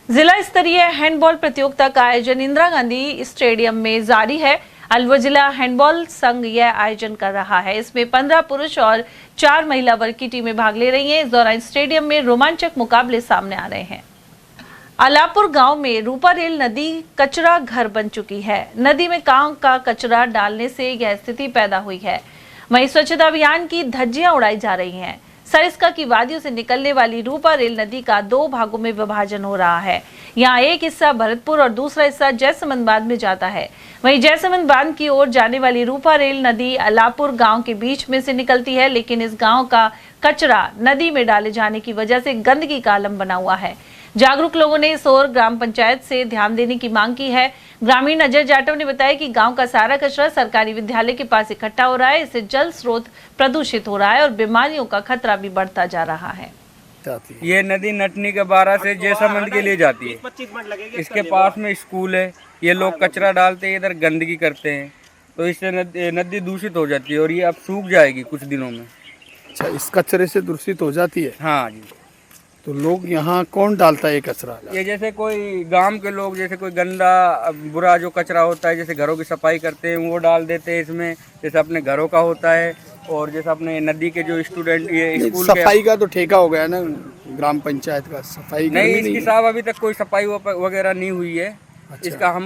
जिला स्तरीय हैंडबॉल प्रतियोगिता का आयोजन इंदिरा गांधी स्टेडियम में जारी है। अलवर जिला हैंडबॉल संघ यह आयोजन कर रहा है। इसमें 15 पुरुष और 4 महिला वर्ग की टीमें भाग ले रही हैं। इस दौरान स्टेडियम में रोमांचक मुकाबले सामने आ रहे हैं। अलापुर गांव में रूपारेल नदी कचरा घर बन चुकी है। नदी में गांव का कचरा डालने से यह स्थिति पैदा हुई है। वहीं स्वच्छता अभियान की धज्जियां उड़ाई जा रही हैं। सरिस्का की वादियों से निकलने वाली रूपारेल नदी का 2 भागों में विभाजन हो रहा है। यहाँ एक हिस्सा भरतपुर और दूसरा हिस्सा जयसमंद बांध में जाता है। वहीं जयसमंद बांध की ओर जाने वाली रूपारेल नदी अलापुर गांव के बीच में से निकलती है, लेकिन इस गांव का कचरा नदी में डाले जाने की वजह से गंदगी का आलम बना हुआ है। जागरूक लोगों ने इस ओर ग्राम पंचायत से ध्यान देने की मांग की है। ग्रामीण अजय जाटव ने बताया कि गांव का सारा कचरा सरकारी विद्यालय के पास इकट्ठा हो रहा है। इससे जल स्रोत प्रदूषित हो रहा है और बीमारियों का खतरा भी बढ़ता जा रहा है। ये नदी नटनी के 12 से जयसमंद के लिए जाती है। इसके पास में स्कूल है। ये लोग कचरा डालते हैं, इधर गंदगी करते हैं, तो इससे नदी दूषित हो जाती है और ये अब सूख जाएगी कुछ दिनों में। अच्छा, इस कचरे से दूषित हो जाती है? हाँ जी। तो लोग यहाँ कौन डालता है ये कचरा? ये जैसे कोई गांव के लोग, जैसे कोई गंदा बुरा जो कचरा होता है, जैसे घरों की सफाई करते हैं वो डाल देते हैं इसमें, जैसे अपने घरों का होता है। और जैसे अपने नदी के जो स्टूडेंट ये स्कूल सफाई का तो ठेका हो गया ना ग्राम पंचायत का, सफाई नहीं इसकी साहब अभी तक कोई सफाई वगैरह नहीं हुई है। अच्छा। इसका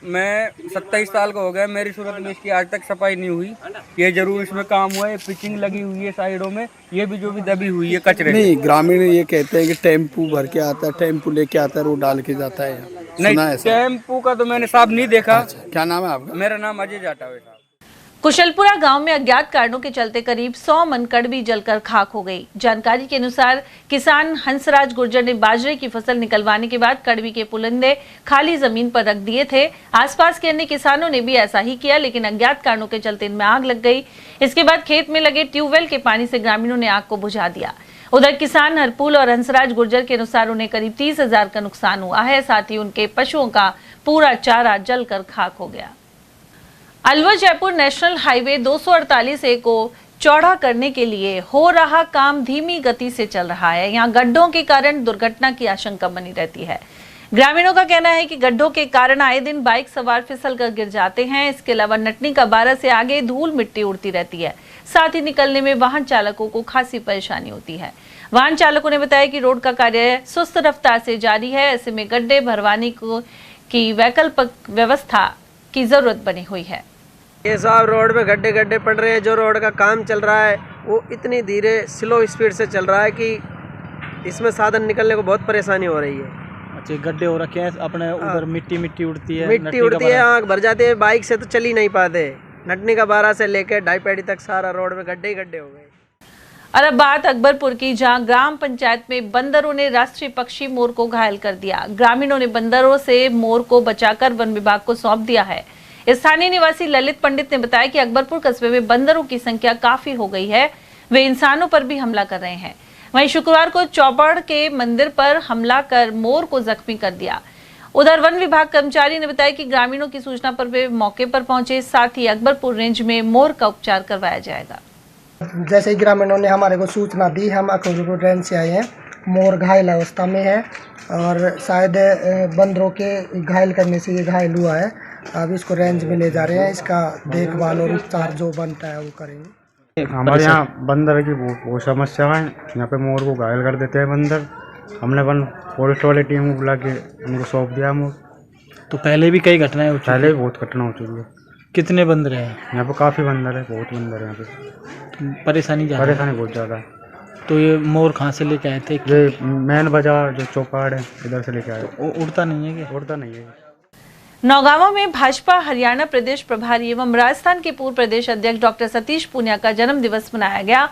मैं 27 साल का हो गया, मेरी सूरत में इसकी आज तक सफाई नहीं हुई। ये जरूर इसमें काम हुआ है, पिचिंग लगी हुई है साइडों में, ये भी जो भी दबी हुई है कचरे नहीं। ग्रामीण ये कहते हैं कि टेम्पू भर के आता है, टेम्पू लेके आता है, वो डाल के जाता है। नहीं, टेम्पू का तो मैंने साहब नहीं देखा। अच्छा, क्या नाम है आपका? मेरा नाम अजय जाटव है साहब। कुशलपुरा गांव में अज्ञात कारणों के चलते करीब 100 मन कड़वी जलकर खाक हो गई। जानकारी के अनुसार किसान हंसराज गुर्जर ने बाजरे की फसल निकलवाने के बाद कड़वी के पुलिंदे खाली जमीन पर रख दिए थे। आसपास के अन्य किसानों ने भी ऐसा ही किया, लेकिन अज्ञात कारणों के चलते इनमें आग लग गई। इसके बाद खेत में लगे ट्यूबवेल के पानी से ग्रामीणों ने आग को बुझा दिया। उधर किसान हरपुल और हंसराज गुर्जर के अनुसार उन्हें करीब 30,000 का नुकसान हुआ है। साथ ही उनके पशुओं का पूरा चारा जलकर खाक हो गया। Alwar Jaipur national highway 248A को चौड़ा करने के लिए हो रहा काम धीमी गति से चल रहा है। यहाँ गड्ढों के कारण दुर्घटना की आशंका बनी रहती है। ग्रामीणों का कहना है कि गड्ढों के कारण आए दिन बाइक सवार फिसल कर गिर जाते हैं। इसके अलावा नटनी का 12 से आगे धूल मिट्टी उड़ती रहती है। साथ ही निकलने में वाहन चालकों को खासी परेशानी होती है। वाहन चालकों ने बताया कि रोड का कार्य सुस्त रफ्तार से जारी है। ऐसे में गड्ढे भरवाने की वैकल्पिक व्यवस्था की जरूरत बनी हुई है। ये साहब रोड पे गड्ढे गड्ढे पड़ रहे हैं। जो रोड का काम चल रहा है वो इतनी धीरे स्लो स्पीड से चल रहा है कि इसमें साधन निकलने को बहुत परेशानी हो रही है। अच्छा, गड्ढे हो रखे हैं अपने उधर, मिट्टी उड़ती है, मिट्टी उड़ती है, आँख भर जाती है। बाइक से तो चल ही नहीं पाते। नटनी का 12 से लेकर ढाईपेड़ी तक सारा रोड में गड्ढे ही गड्ढे हो गए। और अब बात अकबरपुर की, जहां ग्राम पंचायत में बंदरों ने राष्ट्रीय पक्षी मोर को घायल कर दिया। ग्रामीणों ने बंदरों से मोर को बचाकर वन विभाग को सौंप दिया है। स्थानीय निवासी ललित पंडित ने बताया कि अकबरपुर कस्बे में बंदरों की संख्या काफी हो गई है। वे इंसानों पर भी हमला कर रहे हैं। वहीं शुक्रवार को चौपड़ के मंदिर पर हमला कर मोर को जख्मी कर दिया। उधर वन विभाग कर्मचारी ने बताया कि ग्रामीणों की सूचना पर वे मौके पर पहुंचे, साथ ही अकबरपुर रेंज में मोर का उपचार करवाया जाएगा। जैसे ही ग्रामीणों ने हमारे को सूचना दी, हम अकबरपुर रेंज से आए हैं। मोर घायल अवस्था में है और शायद बंदरों के घायल करने से ये घायल हुआ है। अब इसको रेंज में ले जा रहे हैं, इसका देखभाल और उपचार जो बनता है वो करेंगे। हमारे यहाँ बंदर की बहुत समस्या है। यहाँ पे मोर को घायल कर देते हैं बंदर। हमने फॉरेस्ट वाली टीम को बुला के उनको सौंप दिया मोर। तो पहले भी कई घटनाएं हो चुकी पहले भी बहुत घटना हो चुकी है। कितने बंदर हैं यहाँ पे? काफ़ी बंदर है, बहुत बंदर है यहाँ पे। परेशानी बहुत ज़्यादा है। तो ये मोर कहाँ से लेके आए थे? ये मैन बाजार जो चौपाड़ है इधर से लेके आए। उड़ता नहीं है क्या? उड़ता नहीं है। नौगांवा में भाजपा हरियाणा प्रदेश प्रभारी एवं राजस्थान के पूर्व प्रदेश अध्यक्ष डॉक्टर सतीश पूनिया का जन्म दिवस मनाया गया।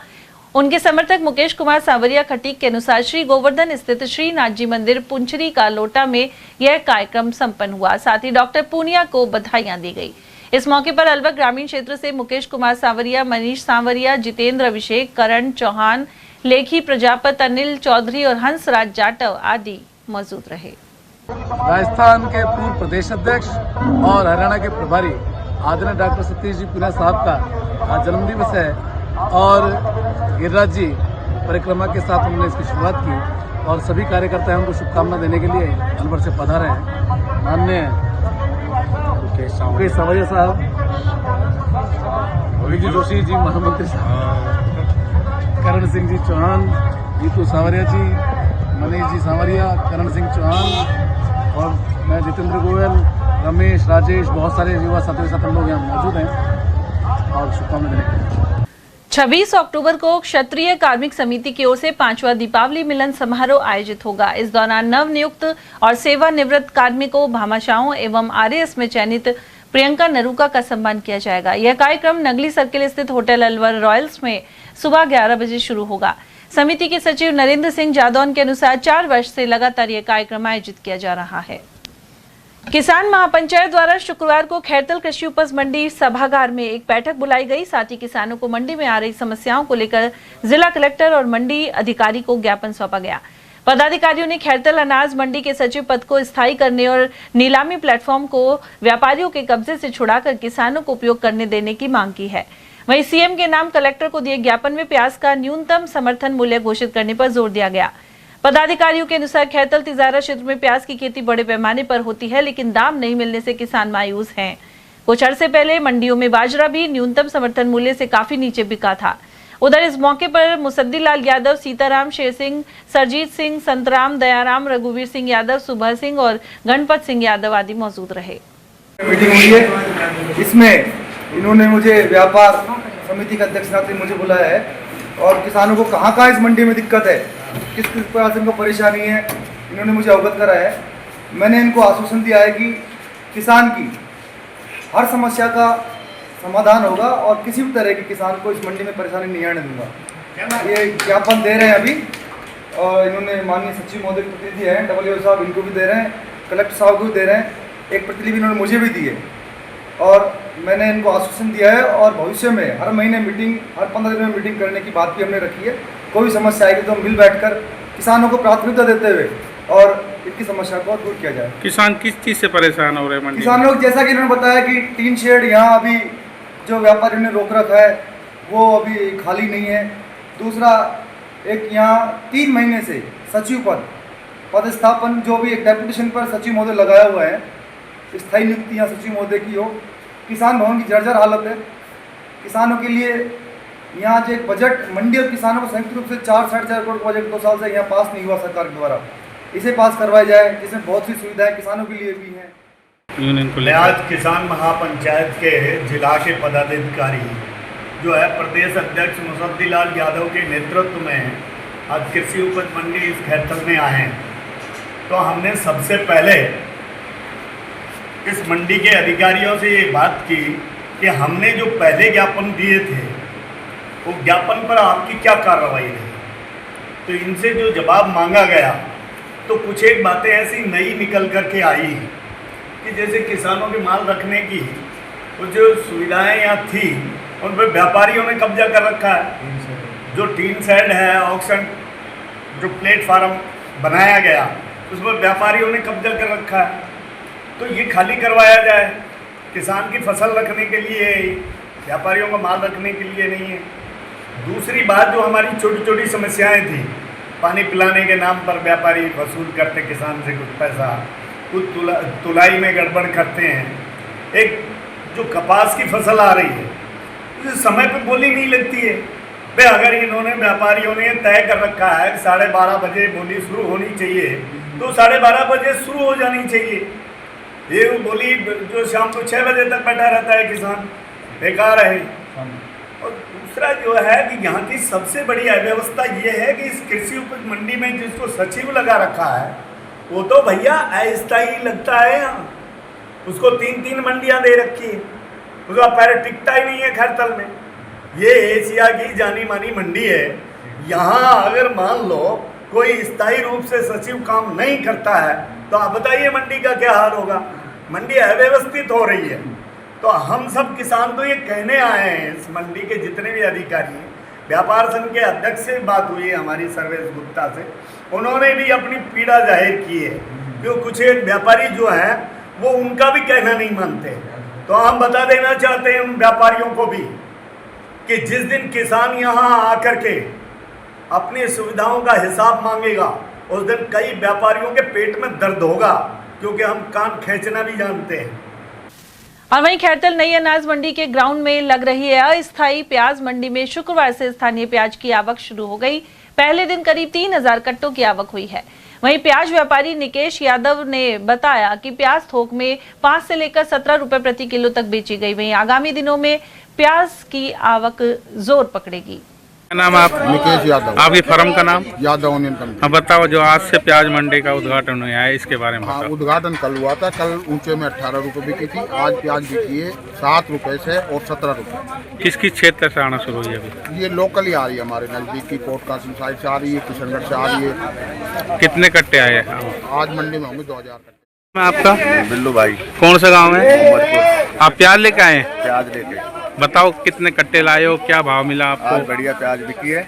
उनके समर्थक मुकेश कुमार सांवरिया खटीक के अनुसार श्री गोवर्धन स्थित श्रीनाथ जी मंदिर पुंचरी का लोटा में यह कार्यक्रम संपन्न हुआ। साथ ही डॉक्टर पूनिया को बधाइयां दी गई। इस मौके पर अलवर ग्रामीण क्षेत्र से मुकेश कुमार सांवरिया, मनीष सांवरिया, जितेंद्र अभिषेक, करण चौहान, लेखी प्रजापत, अनिल चौधरी और हंसराज जाटव आदि मौजूद रहे। राजस्थान के पूर्व प्रदेश अध्यक्ष और हरियाणा के प्रभारी आदरणीय डॉक्टर सतीश जी पूनिया साहब का आज जन्म दिवस है और गिरिराज जी परिक्रमा के साथ उन्होंने इसकी शुरुआत की और सभी कार्यकर्ता उनको शुभकामना देने के लिए अलवर से पधारे हैं। माननीय मुकेश सांवरिया साहब, विजय जोशी जी महामंत्री साहब, करण सिंह जी चौहान, जीतू सांवरिया जी, मनीष जी सांवरिया, करण सिंह चौहान और मैं जितेंद्र गोयल, रमेश, राजेश, बहुत सारे युवा साथी लोग यहाँ मौजूद हैं और शुभकामनाएं देने के लिए। 26 अक्टूबर को क्षत्रिय कार्मिक समिति की ओर से 5वां दीपावली मिलन समारोह आयोजित होगा। इस दौरान नवनियुक्त और सेवानिवृत्त कार्मिकों, भामाशाहों एवं आरएएस में चयनित प्रियंका नरूका का सम्मान किया जाएगा। यह कार्यक्रम नगली सर्किल स्थित होटल अलवर रॉयल्स में सुबह 11 बजे शुरू होगा। समिति के सचिव नरेंद्र सिंह जादौन के अनुसार 4 वर्ष से लगातार यह कार्यक्रम आयोजित किया जा रहा है। किसान महापंचायत द्वारा शुक्रवार को खैरतल कृषि उपज मंडी सभागार में एक बैठक बुलाई गई। साथ ही किसानों को मंडी में आ रही समस्याओं को लेकर जिला कलेक्टर और मंडी अधिकारी को ज्ञापन सौंपा गया। पदाधिकारियों ने खैरतल अनाज मंडी के सचिव पद को स्थायी करने और नीलामी प्लेटफॉर्म को व्यापारियों के कब्जे से छुड़ाकर किसानों को उपयोग करने देने की मांग की है। वहीं सीएम के नाम कलेक्टर को दिए ज्ञापन में प्याज का न्यूनतम समर्थन मूल्य घोषित करने पर जोर दिया गया। पदाधिकारियों के अनुसार खैरतल तिजारा क्षेत्र में प्याज की खेती बड़े पैमाने पर होती है, लेकिन दाम नहीं मिलने से किसान मायूस हैं। कुछ अरसे पहले मंडियों में बाजरा भी न्यूनतम समर्थन मूल्य से काफी नीचे बिका था। उधर इस मौके पर मुसद्दी लाल यादव, सीताराम, शेर सिंह, सरजीत सिंह, संतराम, दयाराम, रघुवीर सिंह यादव, सुबह सिंह और गणपत सिंह यादव आदि मौजूद रहे। मीटिंग हुई है, इसमें इन्होंने मुझे व्यापार समिति का अध्यक्ष नाते मुझे बुलाया है और किसानों को कहाँ इस मंडी में दिक्कत है, किस प्रकार से इनको परेशानी है, इन्होंने मुझे अवगत कराया है। मैंने इनको आश्वासन दिया है कि किसान की हर समस्या का समाधान होगा और किसी भी तरह के किसान को इस मंडी में परेशानी नहीं आने दूंगा। ये ज्ञापन दे रहे हैं अभी और इन्होंने माननीय सचिव महोदय के प्रतिनिधि हैं डब्ल्यू साहब, इनको भी दे रहे हैं, कलेक्टर साहब को भी दे रहे हैं, एक प्रतिनिधि इन्होंने मुझे भी दी है और मैंने इनको आश्वासन दिया है और भविष्य में हर महीने मीटिंग, हर 15 दिन में मीटिंग करने की बात भी हमने रखी है। कोई समस्या आएगी तो हम मिल बैठकर किसानों को प्राथमिकता देते हुए और इनकी समस्या को दूर किया जाए। किसान किस चीज़ से परेशान हो रहे हैं? किसान लोग जैसा कि इन्होंने बताया कि टीन शेड यहाँ अभी जो व्यापारियों ने रोक रखा है वो अभी खाली नहीं है। दूसरा, एक यहाँ 3 महीने से सचिव पदस्थापन जो भी एक डेपुटेशन पर सचिव महोदय लगाया हुआ है, स्थायी नियुक्ति यहाँ सचिव महोदय की हो। किसान भवन की जर्जर हालत है। किसानों के लिए यहाँ जो एक बजट मंडी और किसानों को संयुक्त रूप से 4-4.5 करोड़ का बजट 2 साल से यहाँ पास नहीं हुआ सरकार के द्वारा, इसे पास करवाया जाए जिसमें बहुत सी सुविधाएं किसानों के लिए भी हैं। मैं आज किसान महापंचायत के जिला के पदाधिकारी जो है प्रदेश अध्यक्ष मुसद्दी लाल यादव के नेतृत्व में आज कृषि उपज मंडी इस खैरतल में आए हैं। तो हमने सबसे पहले इस मंडी के अधिकारियों से ये बात की कि हमने जो पहले ज्ञापन दिए थे वो ज्ञापन पर आपकी क्या कार्रवाई रही। तो इनसे जो जवाब मांगा गया तो कुछ एक बातें ऐसी नई निकल कर के आई कि जैसे किसानों के माल रखने की वो जो सुविधाएं यहाँ थी उन पर व्यापारियों ने कब्जा कर रखा है। जो टीन शेड है, ऑक्शन जो प्लेटफार्म बनाया गया उस पर व्यापारियों ने कब्जा कर रखा है, तो ये खाली करवाया जाए। किसान की फसल रखने के लिए, व्यापारियों का माल रखने के लिए नहीं है। दूसरी बात, जो हमारी छोटी छोटी समस्याएं थी, पानी पिलाने के नाम पर व्यापारी वसूल करते किसान से कुछ पैसा, कुछ तुलाई में गड़बड़ करते हैं। एक जो कपास की फसल आ रही है उस समय पे बोली नहीं लगती है। भाई अगर इन्होंने व्यापारियों ने तय कर रखा है कि 12:30 बजे बोली शुरू होनी चाहिए, तो 12:30 बजे शुरू हो जानी चाहिए। ये बोली जो शाम को 6 बजे तक बैठा रहता है किसान, बेकार है। और दूसरा जो है कि यहाँ की सबसे बड़ी अव्यवस्था ये है कि इस कृषि उपज मंडी में जिसको सचिव लगा रखा है वो तो भैया अस्थायी लगता है। यहाँ उसको 3-3 मंडियाँ दे रखी है, उसका पैर टिकता ही नहीं है खैरतल में। ये एशिया की जानी मानी मंडी है। यहाँ अगर मान लो कोई स्थायी रूप से सचिव काम नहीं करता है तो आप बताइए मंडी का क्या हाल होगा। मंडी अव्यवस्थित हो रही है। तो हम सब किसान तो ये कहने आए हैं, इस मंडी के जितने भी अधिकारी हैं, व्यापार संघ के अध्यक्ष से बात हुई है हमारी सर्वेश गुप्ता से, उन्होंने भी अपनी पीड़ा जाहिर की है क्योंकि कुछ एक व्यापारी जो हैं वो उनका भी कहना नहीं मानते। तो हम बता देना चाहते हैं उन व्यापारियों को भी कि जिस दिन किसान यहाँ आकर के अपनी सुविधाओं का हिसाब मांगेगा उस दिन कई व्यापारियों के पेट में दर्द होगा, क्योंकि हम कान खींचना भी जानते हैं। और वहीं खैरतल नई अनाज मंडी के ग्राउंड में लग रही है अस्थायी प्याज मंडी में शुक्रवार से स्थानीय प्याज की आवक शुरू हो गई। पहले दिन करीब 3000 कट्टों की आवक हुई है। वहीं प्याज व्यापारी निकेश यादव ने बताया कि प्याज थोक में 5 से लेकर 17 रुपए प्रति किलो तक बेची गई। वहीं आगामी दिनों में प्याज की आवक जोर पकड़ेगी। नाम आप? निकेश यादव। आपकी फर्म का नाम? Yadav union company. हाँ, बताओ जो आज से प्याज मंडी का उद्घाटन हुआ है इसके बारे में। हाँ, उद्घाटन कल हुआ था। कल ऊंचे में 18 रुपए बिकी थी, आज प्याज बिकी है 7 रुपए से और 17 रुपए। किस किस क्षेत्र से आना शुरू हुई है अभी? ये लोकल ही आ रही है, हमारे नजदीक की कोट कासिम साइड से आ रही है, किशनगढ़ से आ रही है। कितने कट्टे आए हैं आज मंडी में होंगे 2000 कट्टे। आपका? बिल्लू भाई। कौन सा गाँव है? आप प्याज लेके आए? प्याज लेके। बताओ कितने कट्टे लाए हो, क्या भाव मिला आपको? आज बढ़िया प्याज बिकी है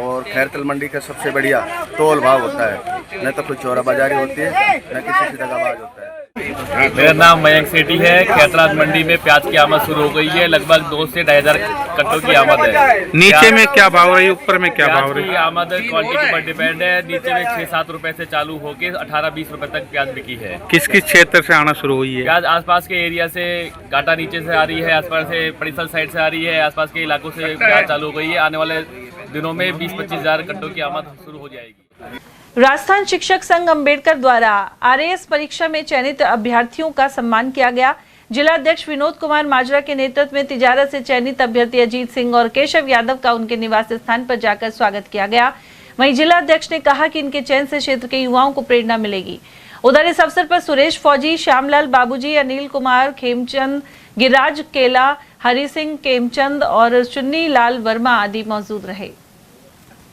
और खैरतल मंडी का सबसे बढ़िया तोल भाव होता है, न तो कोई चोरा बाजारी होती है न किसी से दगाबाज होता है। मेरा नाम मयंक सेठी है। खैरतल मंडी में प्याज की आमद शुरू हो गई है। लगभग 2 से 2,500 कट्टों की आमद है। नीचे में क्या भाव रही, ऊपर में क्या भाव रही? आमद क्वांटिटी पर डिपेंड है। नीचे में 6-7 रुपए से चालू होके 18-20 रुपए तक प्याज बिकी है। किस किस क्षेत्र से आना शुरू हुई है प्याज? आसपास के एरिया से, काटा नीचे से आ रही है, आसपास से परिसल साइड से आ रही है, आसपास के इलाकों से प्याज चालू हो गई है। आने वाले दिनों में 20-25 हजार कट्टों की आमद शुरू हो जाएगी। राजस्थान शिक्षक संघ अंबेडकर द्वारा आरएएस परीक्षा में चयनित अभ्यर्थियों का सम्मान किया गया। जिला अध्यक्ष विनोद कुमार माजरा के नेतृत्व में तिजारत से चयनित अभ्यर्थी अजीत सिंह और केशव यादव का उनके निवास स्थान पर जाकर स्वागत किया गया। वहीं जिला अध्यक्ष ने कहा कि इनके चयन से क्षेत्र के युवाओं को प्रेरणा मिलेगी। उधर इस अवसर पर सुरेश फौजी, श्यामलाल बाबूजी, अनिल कुमार खेमचंद, गिरिराज केला, हरि सिंह केमचंद और चुन्नी लाल वर्मा आदि मौजूद रहे।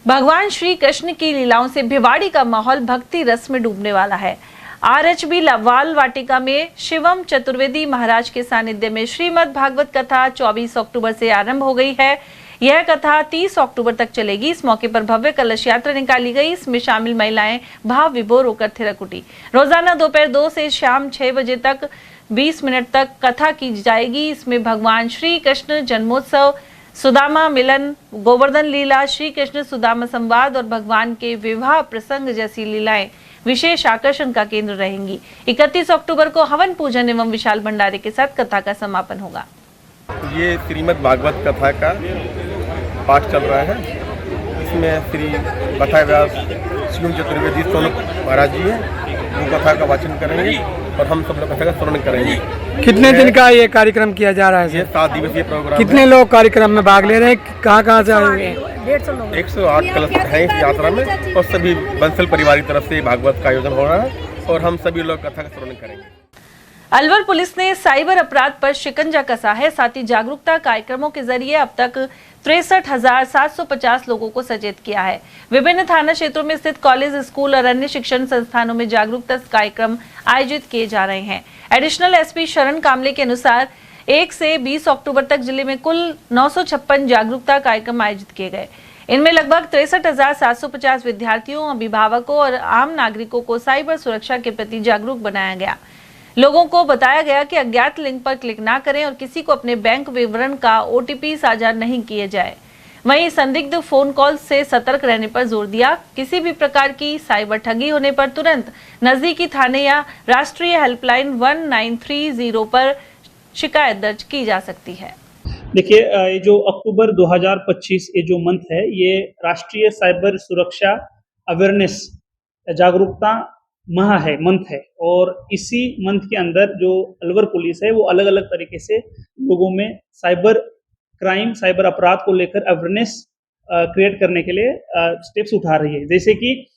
भगवान श्री कृष्ण की लीलाओं से भिवाड़ी का माहौल भक्ति रस में डूबने वाला है। आरएचबी वाल वाटिका में शिवम चतुर्वेदी महाराज के सानिध्य में श्रीमद् भागवत कथा 24 अक्टूबर से आरंभ हो गई है। यह कथा 30 अक्टूबर तक चलेगी। इस मौके पर भव्य कलश यात्रा निकाली गई। इसमें शामिल महिलाएं भाव विभोर होकर थिरक उठी। रोजाना दोपहर 2 से शाम 6 बजे तक 20 मिनट तक कथा की जाएगी। इसमें भगवान श्री कृष्ण जन्मोत्सव, सुदामा मिलन, गोवर्धन लीला, श्री कृष्ण सुदामा संवाद और भगवान के विवाह प्रसंग जैसी लीलाएं विशेष आकर्षण का केंद्र रहेंगी। 31 अक्टूबर को हवन पूजन एवं विशाल भंडारे के साथ कथा का समापन होगा। ये श्रीमद् भागवत कथा का पाठ चल रहा है। इसमें श्री कथा व्यास शिवम चतुर्वेदी महाराज जी हैं, वो कथा का वाचन करेंगे और हम सब लोग कथा का श्रवण करेंगे। कितने दिन का ये कार्यक्रम किया जा रहा है? ये 7 दिवसीय प्रोग्राम। कितने लोग कार्यक्रम में भाग ले रहे हैं? कहाँ से आए हुए हैं? 108 कलश हैं इस यात्रा में और सभी बंसल परिवार की तरफ से भागवत का आयोजन हो रहा है और हम सभी लोग कथा का श्रवण करेंगे। अलवर पुलिस ने साइबर अपराध पर शिकंजा कसा है। साथ ही जागरूकता कार्यक्रमों के जरिए अब तक 63,750 लोगों को सचेत किया है। विभिन्न थाना क्षेत्रों में स्थित कॉलेज, स्कूल और अन्य शिक्षण संस्थानों में जागरूकता कार्यक्रम आयोजित किए जा रहे हैं। एडिशनल एसपी शरण कामले के अनुसार 1 से 20 अक्टूबर तक जिले में कुल 956 जागरूकता कार्यक्रम आयोजित किए गए। इनमें लगभग 63,750 विद्यार्थियों, अभिभावकों और आम नागरिकों को साइबर सुरक्षा के प्रति जागरूक बनाया गया। लोगों को बताया गया कि अज्ञात लिंक पर क्लिक ना करें और किसी को अपने बैंक विवरण का OTP साझा नहीं किए जाए। वहीं संदिग्ध फोन कॉल से सतर्क रहने पर जोर दिया। किसी भी प्रकार की साइबर ठगी होने पर तुरंत नजदीकी थाने या राष्ट्रीय हेल्पलाइन 1930 पर शिकायत दर्ज की जा सकती है। देखिए, ये जो अक्टूबर 2025 ये जो मंथ है, ये राष्ट्रीय साइबर सुरक्षा अवेयरनेस जागरूकता माह है, मंथ है। और इसी मंथ के अंदर जो अलवर पुलिस है वो अलग अलग तरीके से लोगों में साइबर क्राइम, साइबर अपराध को लेकर अवेयरनेस क्रिएट करने के लिए स्टेप्स उठा रही है। जैसे कि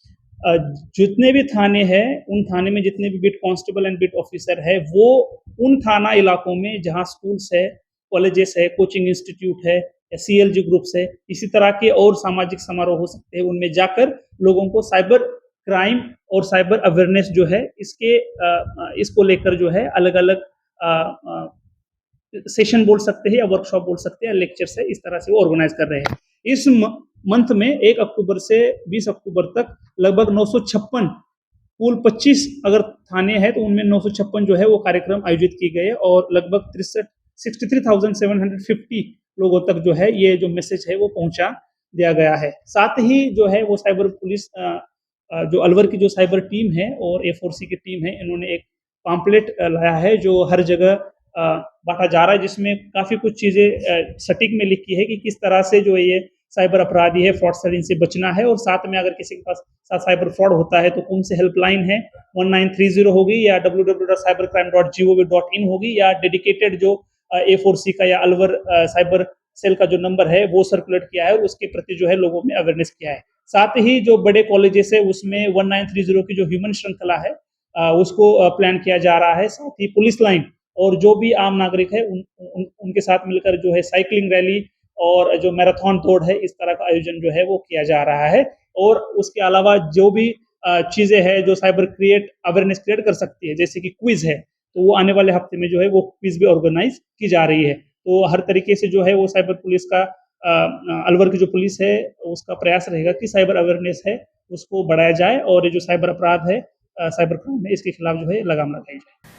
जितने भी थाने हैं, उन थाने में जितने भी beat constable and beat officer है, वो उन थाना इलाकों में जहां स्कूल्स है, कॉलेजेस है, कोचिंग इंस्टीट्यूट है, CLG ग्रुप्स है, इसी तरह के और सामाजिक समारोह हो सकते हैं, उनमें जाकर लोगों को साइबर क्राइम और साइबर अवेयरनेस जो है इसको लेकर जो है अलग अलग सेशन बोल सकते हैं या वर्कशॉप बोल सकते हैं, लेक्चर्स है, इस तरह से वो ऑर्गेनाइज कर रहे हैं। इस मंथ में 1 अक्टूबर से 20 अक्टूबर तक लगभग 956 कुल 25 अगर थाने हैं तो उनमें 956 जो है वो कार्यक्रम आयोजित किए गए और लगभग 63,750 लोगों तक जो है ये जो मैसेज है वो पहुंचा दिया गया है। साथ ही जो है वो साइबर पुलिस जो अलवर की जो साइबर टीम है और A4C की टीम है, इन्होंने एक पैम्फलेट लाया है जो हर जगह बांटा जा रहा है, जिसमें काफ़ी कुछ चीज़ें सटीक में लिखी है कि किस तरह से जो ये साइबर अपराधी है, फ्रॉडस्टर, इनसे बचना है। और साथ में अगर किसी के पास साइबर फ्रॉड होता है तो कौन से हेल्पलाइन है, 1930 होगी या www.cybercrime.gov.in होगी या डेडिकेटेड जो A4C का या अलवर साइबर सेल का जो नंबर है वो सर्कुलेट किया है और उसके प्रति जो है लोगों में अवेयरनेस किया है। साथ ही जो बड़े कॉलेजेस है उसमें 1930 की जो ह्यूमन श्रृंखला है उसको प्लान किया जा रहा है। साथ ही पुलिस लाइन और जो भी आम नागरिक है उनके साथ मिलकर जो है साइकिलिंग रैली और जो मैराथन दौड़ है, इस तरह का आयोजन जो है वो किया जा रहा है। और उसके अलावा जो भी चीज़ें हैं जो साइबर अवेयरनेस क्रिएट कर सकती है, जैसे कि क्विज है, तो वो आने वाले हफ्ते में जो है वो क्विज भी ऑर्गेनाइज की जा रही है। तो हर तरीके से जो है वो साइबर पुलिस का अलवर की जो पुलिस है उसका प्रयास रहेगा कि साइबर अवेयरनेस है उसको बढ़ाया जाए और ये जो साइबर अपराध है, साइबर क्राइम है, इसके खिलाफ जो है लगाम लगाई जाए।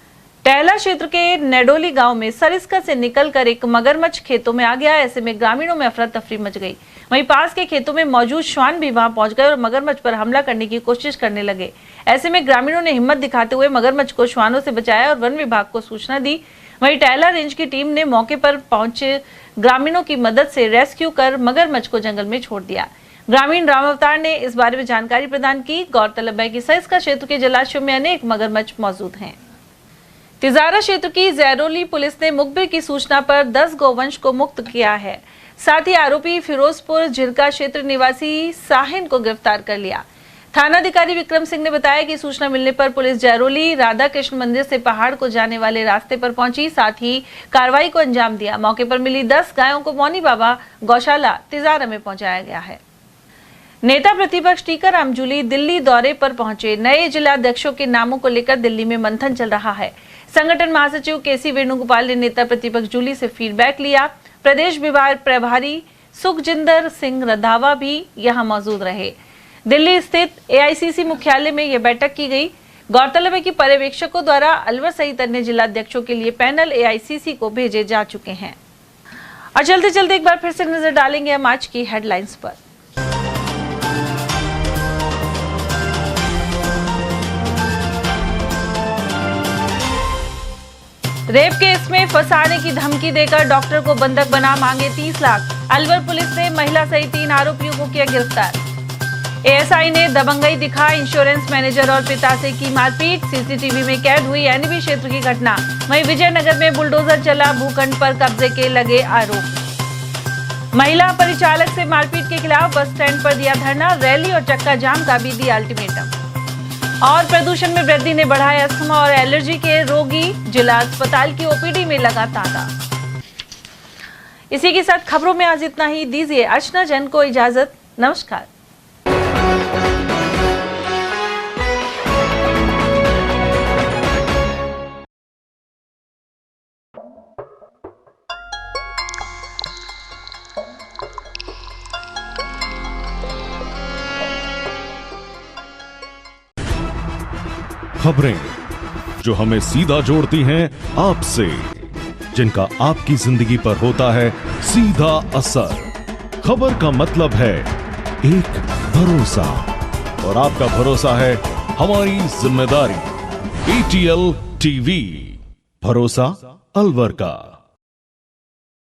टहला क्षेत्र के नेडोली गांव में सरिस्का से निकलकर एक मगरमच्छ खेतों में आ गया। ऐसे में ग्रामीणों में अफरा तफरी मच गई। वहीं पास के खेतों में मौजूद श्वान भी वहां पहुंच गए और मगरमच्छ पर हमला करने की कोशिश करने लगे। ऐसे में ग्रामीणों ने हिम्मत दिखाते हुए मगरमच्छ को श्वानों से बचाया और वन विभाग को सूचना दी। वहीं टहला रेंज की टीम ने मौके पर पहुंचे ग्रामीणों की मदद से रेस्क्यू कर मगरमच्छ को जंगल में छोड़ दिया। ग्रामीण राम अवतार ने इस बारे में जानकारी प्रदान की। गौरतलब है कि सरिस्का क्षेत्र के जलाशयों में अनेक मगरमच्छ मौजूद हैं। तिजारा क्षेत्र की जैरोली पुलिस ने मुखबिर की सूचना पर 10 गौवंश को मुक्त किया है। साथ ही आरोपी फिरोजपुर झिरका क्षेत्र निवासी साहिन को गिरफ्तार कर लिया। थानाधिकारी विक्रम सिंह ने बताया कि सूचना मिलने पर पुलिस जैरोली राधा कृष्ण मंदिर से पहाड़ को जाने वाले रास्ते पर पहुंची, साथ ही कार्रवाई को अंजाम दिया। मौके पर मिली 10 गायों को मौनी बाबा गौशाला तिजारा में पहुंचाया गया है। नेता प्रतिपक्ष टीकाराम जूली दिल्ली दौरे पर पहुंचे। नए जिलाध्यक्षों के नामों को लेकर दिल्ली में मंथन चल रहा है। संगठन महासचिव KC वेणुगोपाल ने नेता प्रतिपक्ष जूली से फीडबैक लिया। प्रदेश विभाग प्रभारी सुखजिंदर सिंह रंधावा भी यहां मौजूद रहे। दिल्ली स्थित AICC मुख्यालय में यह बैठक की गई। गौरतलब है कि पर्यवेक्षकों द्वारा अलवर सहित अन्य जिलाध्यक्षों के लिए पैनल AICC को भेजे जा चुके हैं। और चलते चलते एक बार फिर से नजर डालेंगे हम आज की हेडलाइंस पर। रेप केस में फंसाने की धमकी देकर डॉक्टर को बंधक बना मांगे 30 लाख। अलवर पुलिस ने महिला सहित 3 आरोपियों को किया गिरफ्तार। ASI ने दबंगई दिखा, इंश्योरेंस मैनेजर और पिता से की मारपीट। CCTV में कैद हुई NB क्षेत्र की घटना। वहीं विजयनगर में बुलडोजर चला, भूखंड पर कब्जे के लगे आरोप। महिला परिचालक से मारपीट के खिलाफ बस स्टैंड पर दिया धरना। रैली और चक्का जाम का भी दिया अल्टीमेटम। और प्रदूषण में वृद्धि ने बढ़ाया अस्थमा और एलर्जी के रोगी। जिला अस्पताल की OPD में लगा तांता। इसी के साथ खबरों में आज इतना ही। दीजिए अर्चना जैन को इजाजत। नमस्कार। खबरें जो हमें सीधा जोड़ती हैं आपसे, जिनका आपकी जिंदगी पर होता है सीधा असर। खबर का मतलब है एक भरोसा, और आपका भरोसा है हमारी जिम्मेदारी। ATL TV, भरोसा अलवर का।